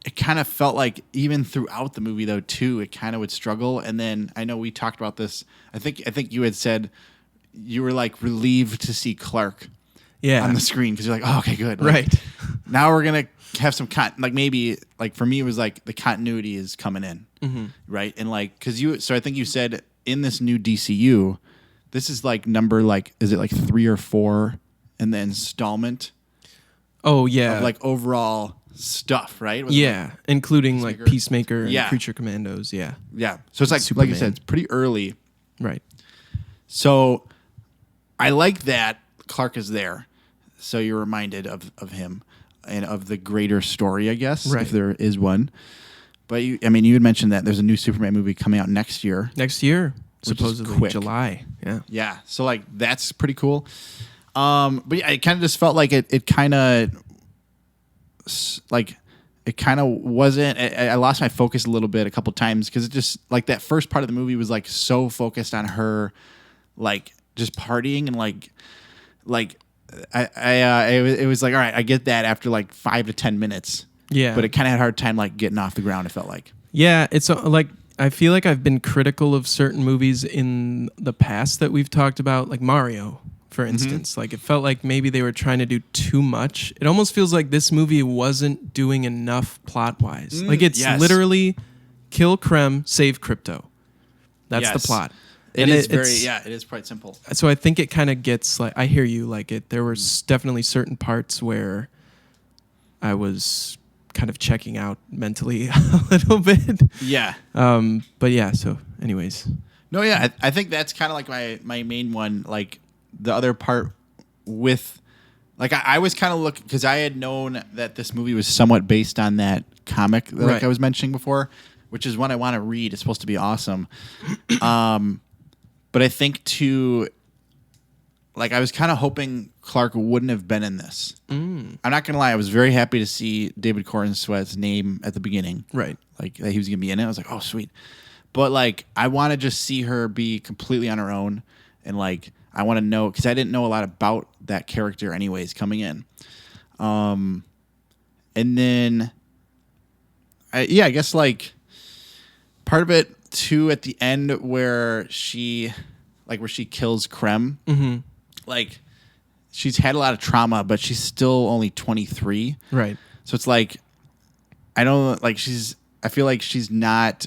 it kind of felt like even throughout the movie though too, it kind of would struggle. And then I know we talked about this. I think you had said you were like relieved to see Clark on the screen because you're like, oh, okay, good. Like, right. Now we're going to have some like maybe like for me, it was like the continuity is coming in. Right. And like, so I think you said in this new DCU, this is like number like, is it like 3 or 4 and the installment? Oh yeah. Of like overall stuff, right? Yeah, including like Peacemaker and Creature Commandos. Yeah. So it's like Superman. Like you said, it's pretty early, right? So I like that Clark is there, so you're reminded of him. and of the greater story, I guess, Right. if there is one. But you had mentioned that there's a new Superman movie coming out next year. Next year, Which is supposedly quick. July. Yeah. Yeah, so like that's pretty cool. But yeah, it kind of just felt like it kind of wasn't. I lost my focus a little bit a couple times because it just like that first part of the movie was like so focused on her, like just partying and it was like, all right, I get that after like 5 to 10 minutes. Yeah. But it kind of had a hard time like getting off the ground. It felt like. Yeah, it's like I feel like I've been critical of certain movies in the past that we've talked about, like Mario, for instance. Like it felt like maybe they were trying to do too much. It almost feels like this movie wasn't doing enough plot-wise. Like it's literally kill Krem, save Crypto. That's the plot. It is quite simple. So I think it kind of gets like, I hear you, like there were definitely certain parts where I was kind of checking out mentally a little bit. Yeah. But yeah, so anyways. No, yeah, I think that's kind of like my main one. Like the other part with, like I was kind of looking, because I had known that this movie was somewhat based on that comic that like I was mentioning before, which is one I want to read. It's supposed to be awesome. But I think I was kind of hoping Clark wouldn't have been in this. I'm not going to lie. I was very happy to see David Corenswet's name at the beginning. Right. Like that he was going to be in it. I was like, oh, sweet. But like, I want to just see her be completely on her own. And like, I want to know, because I didn't know a lot about that character anyways coming in. And then, I guess like part of it too at the end where she kills Krem, like she's had a lot of trauma, but she's still only 23. Right. So it's like, I feel like she's not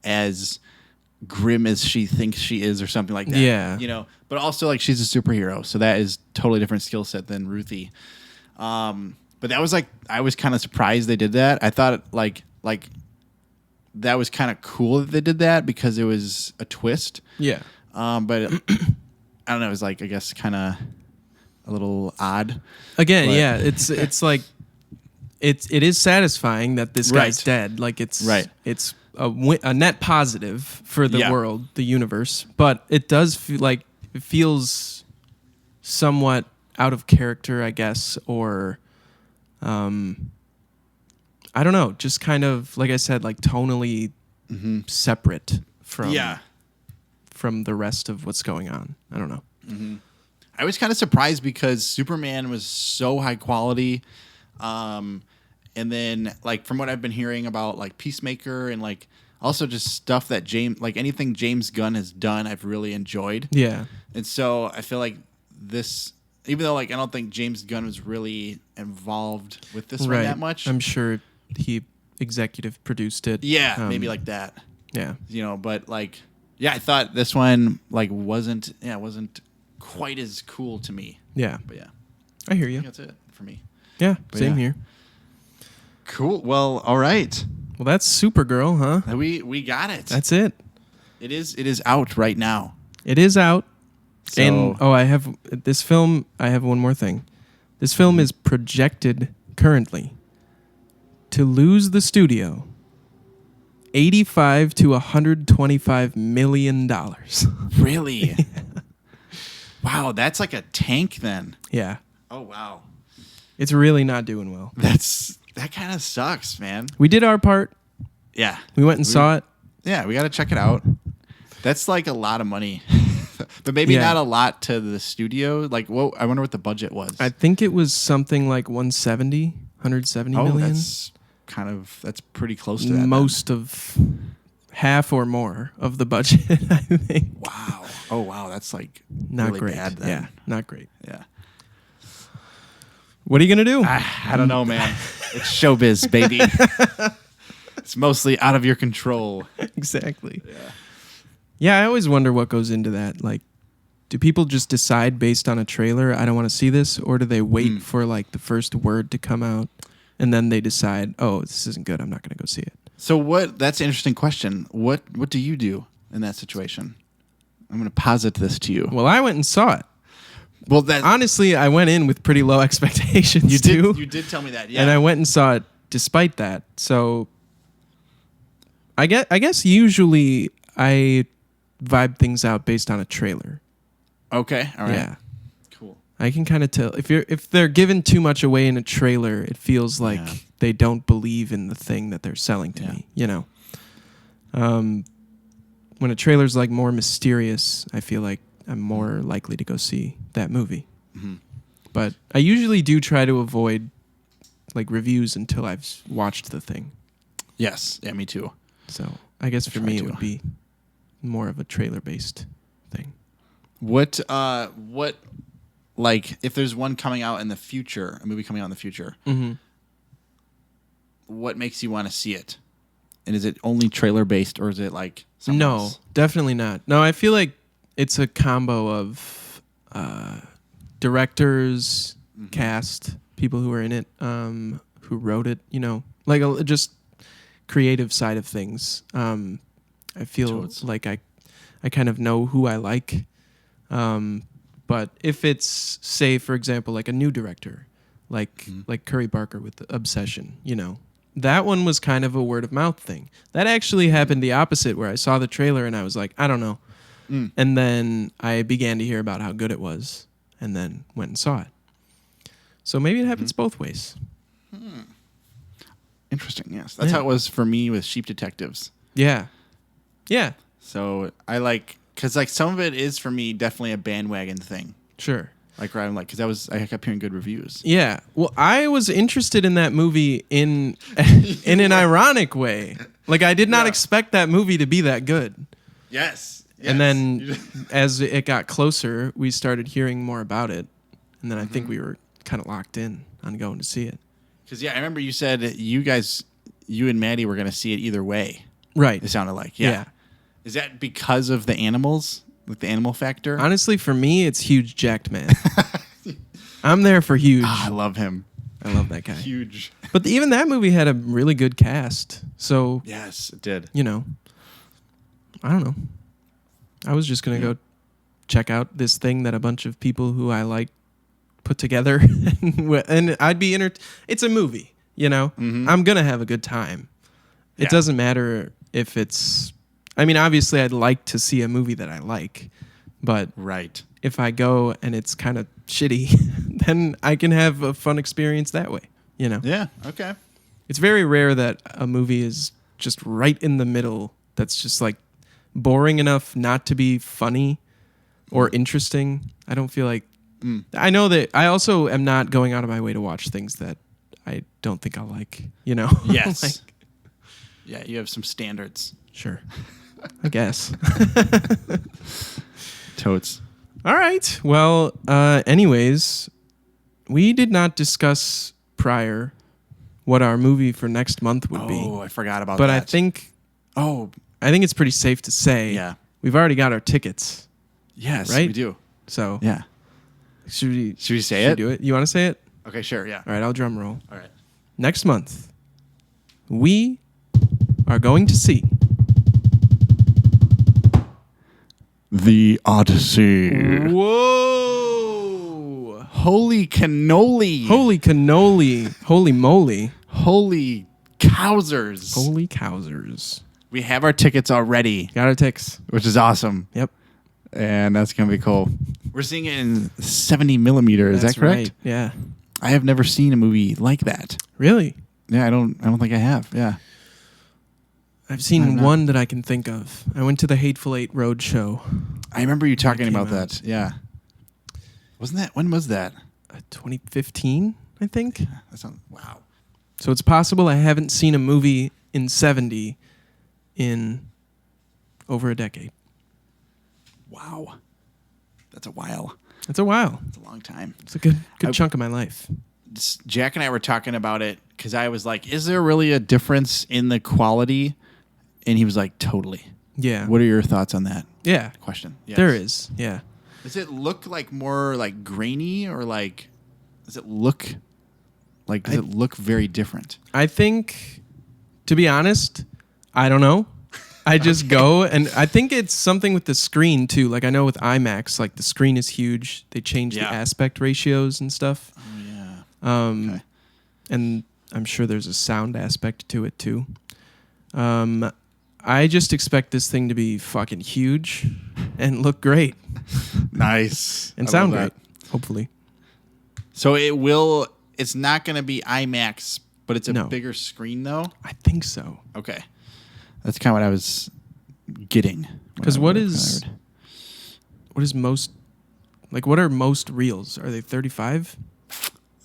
as grim as she thinks she is or something like that. Yeah. You know, but also like she's a superhero. So that is totally different skill set than Ruthie. But that was like, I was kind of surprised they did that. I thought like that was kind of cool that they did that because it was a twist. Yeah. But I don't know. It was like, I guess, kind of a little odd. Again, but yeah, it's like it is satisfying that this guy's dead. Like it's a net positive for the world, the universe. But it does feel like it feels somewhat out of character, I guess, or I don't know, just kind of like I said, like tonally separate from the rest of what's going on. I don't know. I was kind of surprised because Superman was so high quality. And then like from what I've been hearing about like Peacemaker and like also just stuff that anything James Gunn has done, I've really enjoyed. Yeah. And so I feel like this, even though like I don't think James Gunn was really involved with this one that much. I'm sure he executive produced it. Yeah, maybe like that. Yeah. You know, but like, yeah, I thought this one like wasn't quite as cool to me. Yeah. But yeah. I hear you. I think that's it for me. Yeah, But same yeah. here. Cool. Well, all right. Well, that's Supergirl, huh? We got it. That's it. It is out right now. It is out. So, And I have this film. I have one more thing. This film is projected currently to lose the studio $85 to $125 million. Really? Wow, that's like a tank then. Yeah, Oh wow. it's really not doing well. That kind of sucks, man. We did our part. Yeah. We went and saw it. Yeah, we got to check it out. That's like a lot of money. But maybe not a lot to the studio. Like, I wonder what the budget was. I think it was something like 170 million. That's pretty close to that. Most of half or more of the budget, I think. Wow. Oh, wow. That's like Not really great. bad then. Yeah, not great. Yeah. What are you going to do? I don't know, man. It's showbiz, baby. It's mostly out of your control. Exactly. Yeah, I always wonder what goes into that. Like, do people just decide based on a trailer, I don't want to see this? Or do they wait for like the first word to come out and then they decide, oh, this isn't good, I'm not going to go see it? So that's an interesting question. What do you do in that situation? I'm going to posit this to you. Well, I went and saw it. Well, that honestly, I went in with pretty low expectations too. You did tell me that, yeah. And I went and saw it despite that. So I guess usually I vibe things out based on a trailer. Okay, all right. Yeah. Cool. I can kind of tell if they're giving too much away in a trailer, it feels like they don't believe in the thing that they're selling to me, you know. When a trailer's like more mysterious, I feel like I'm more likely to go see that movie. Mm-hmm. But I usually do try to avoid like reviews until I've watched the thing. Yes, yeah, me too. So I guess for me it would be more of a trailer based thing. What like if there's one coming out in the future, a movie coming out in the future, what makes you want to see it? And is it only trailer based, or is it like something else? Definitely not. No, I feel like it's a combo of directors, cast, people who are in it, who wrote it, you know, like just creative side of things. I feel like I kind of know who I like. But if it's, say, for example, like a new director, like Curry Barker with Obsession, you know, that one was kind of a word of mouth thing. That actually happened the opposite, where I saw the trailer and I was like, I don't know. And then I began to hear about how good it was and then went and saw it. So maybe it happens both ways. Interesting, yes. That's how it was for me with Sheep Detectives. Yeah. Yeah. So I like, because like some of it is for me definitely a bandwagon thing. Sure. Like where I'm like, because I kept hearing good reviews. Yeah. Well, I was interested in that movie in an ironic way. Like I did not expect that movie to be that good. Yes. And then as it got closer, we started hearing more about it. And then I think we were kind of locked in on going to see it. Because, I remember you said you and Maddy were going to see it either way. Right. It sounded like. Yeah. Is that because of the animals? Like the animal factor? Honestly, for me, it's Huge Jacked Man. I'm there for Huge. I love him. I love that guy. Huge. But even that movie had a really good cast. So yes, it did. You know, I don't know. I was just going to go check out this thing that a bunch of people who I like put together. And I'd be it's a movie, you know? I'm going to have a good time. It doesn't matter if it's... I mean, obviously, I'd like to see a movie that I like. But if I go and it's kind of shitty, then I can have a fun experience that way, you know? Yeah, okay. It's very rare that a movie is just right in the middle that's just like boring enough not to be funny or interesting. I don't feel like... I know that I also am not going out of my way to watch things that I don't think I'll like, you know? Yes. Yeah, you have some standards. Sure. I guess. Totes. All right. Well, anyways, we did not discuss prior what our movie for next month would be. Oh, I forgot about that. But I think it's pretty safe to say we've already got our tickets. Yes, right? we do. So should we say it? Do it? You want to say it? Okay, sure, yeah. All right, I'll drum roll. All right. Next month, we are going to see The Odyssey. Whoa! Holy cannoli. Holy cannoli. Holy moly. Holy cowsers. Holy cowsers. We have our tickets already. Got our ticks. Which is awesome. Yep. And that's going to be cool. We're seeing it in 70 millimeter. Is that correct? Right. Yeah. I have never seen a movie like that. Really? Yeah, I don't think I have. Yeah. I've seen one that I can think of. I went to the Hateful Eight Road show. I remember you talking about that. Yeah. When was that? 2015, I think. That sounds, wow. So it's possible I haven't seen a movie in 70 in over a decade. Wow. That's a while. That's a while. It's a long time. It's a good chunk of my life. Jack and I were talking about it because I was like, is there really a difference in the quality? And he was like, totally. Yeah. What are your thoughts on that? Yeah. Question. Yes. There is. Yeah. Does it look like more like grainy or like, does it look very different? I think, to be honest, I don't know. I just go, and I think it's something with the screen too. Like I know with IMAX, like the screen is huge. They change the aspect ratios and stuff. Oh yeah. Okay. And I'm sure there's a sound aspect to it too. I just expect this thing to be fucking huge and look great. Nice. And sound great, hopefully. So it's not going to be IMAX, but it's a bigger screen though? I think so. Okay. That's kind of what I was getting. Because what are most reels? Are they 35?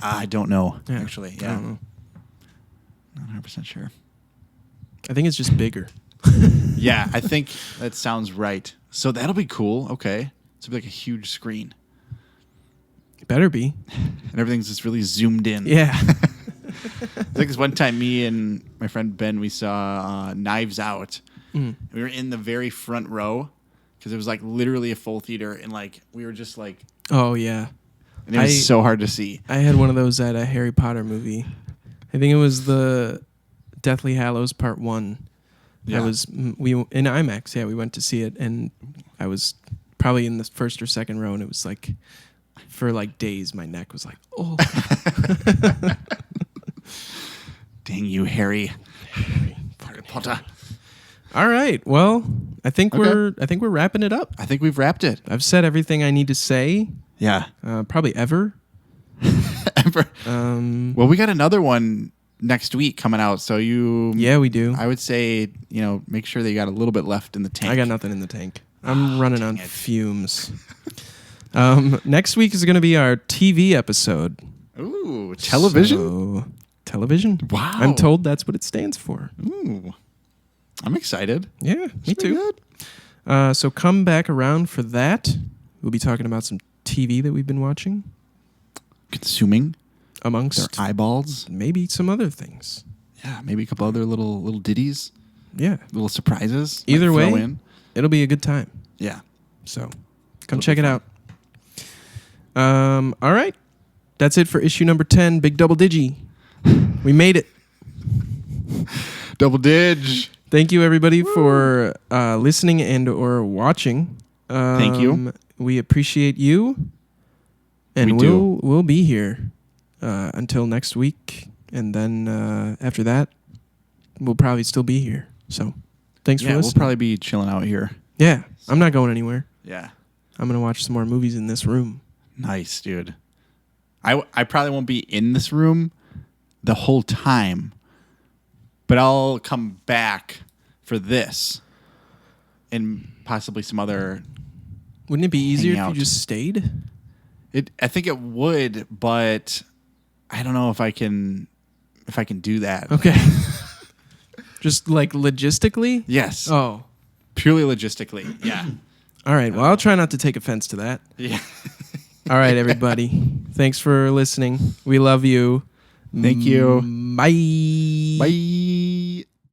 I don't know, actually. Yeah. I don't know. Not 100% sure. I think it's just bigger. Yeah, I think that sounds right. So that'll be cool. Okay. It's like a huge screen. It better be. And everything's just really zoomed in. Yeah. It's like this one time, me and my friend Ben, we saw Knives Out. We were in the very front row because it was like literally a full theater, and like we were just like, oh yeah, and it was so hard to see. I had one of those at a Harry Potter movie. I think it was the Deathly Hallows Part 1. Yeah. We in IMAX. Yeah, we went to see it, and I was probably in the first or second row, and it was like for like days my neck was like, oh. Dang you, Harry Potter. All right. Well, I think we're wrapping it up. I think we've wrapped it. I've said everything I need to say. Yeah. Probably ever. Ever. Well, we got another one next week coming out, so yeah, we do. I would say, make sure that you got a little bit left in the tank. I got nothing in the tank. I'm running on fumes. Next week is going to be our TV episode. Ooh, television? Television. Wow. I'm told that's what it stands for. Ooh. I'm excited. Yeah, me too. So come back around for that. We'll be talking about some TV that we've been watching. Consuming. Amongst their eyeballs. Maybe some other things. Yeah, maybe a couple other little ditties. Yeah. Little surprises. Either way, it'll be a good time. Yeah. So come check it out. All right. That's it for issue number 10, Big Double Digi. We made it. Double dig. Thank you, everybody, for listening and or watching. Thank you. We appreciate you. And we'll be here until next week. And then after that, we'll probably still be here. So thanks for listening. We'll probably be chilling out here. Yeah. I'm not going anywhere. Yeah. I'm going to watch some more movies in this room. Nice, dude. I probably won't be in this room the whole time, but I'll come back for this and possibly some other. Wouldn't it be easier if you just stayed? I think it would, but I don't know if I can do that. Okay. Just like logistically? Yes. Oh. Purely logistically. Yeah. All right. Well, I'll try not to take offense to that. Yeah. All right, everybody. Thanks for listening. We love you. Thank you. Bye. Bye.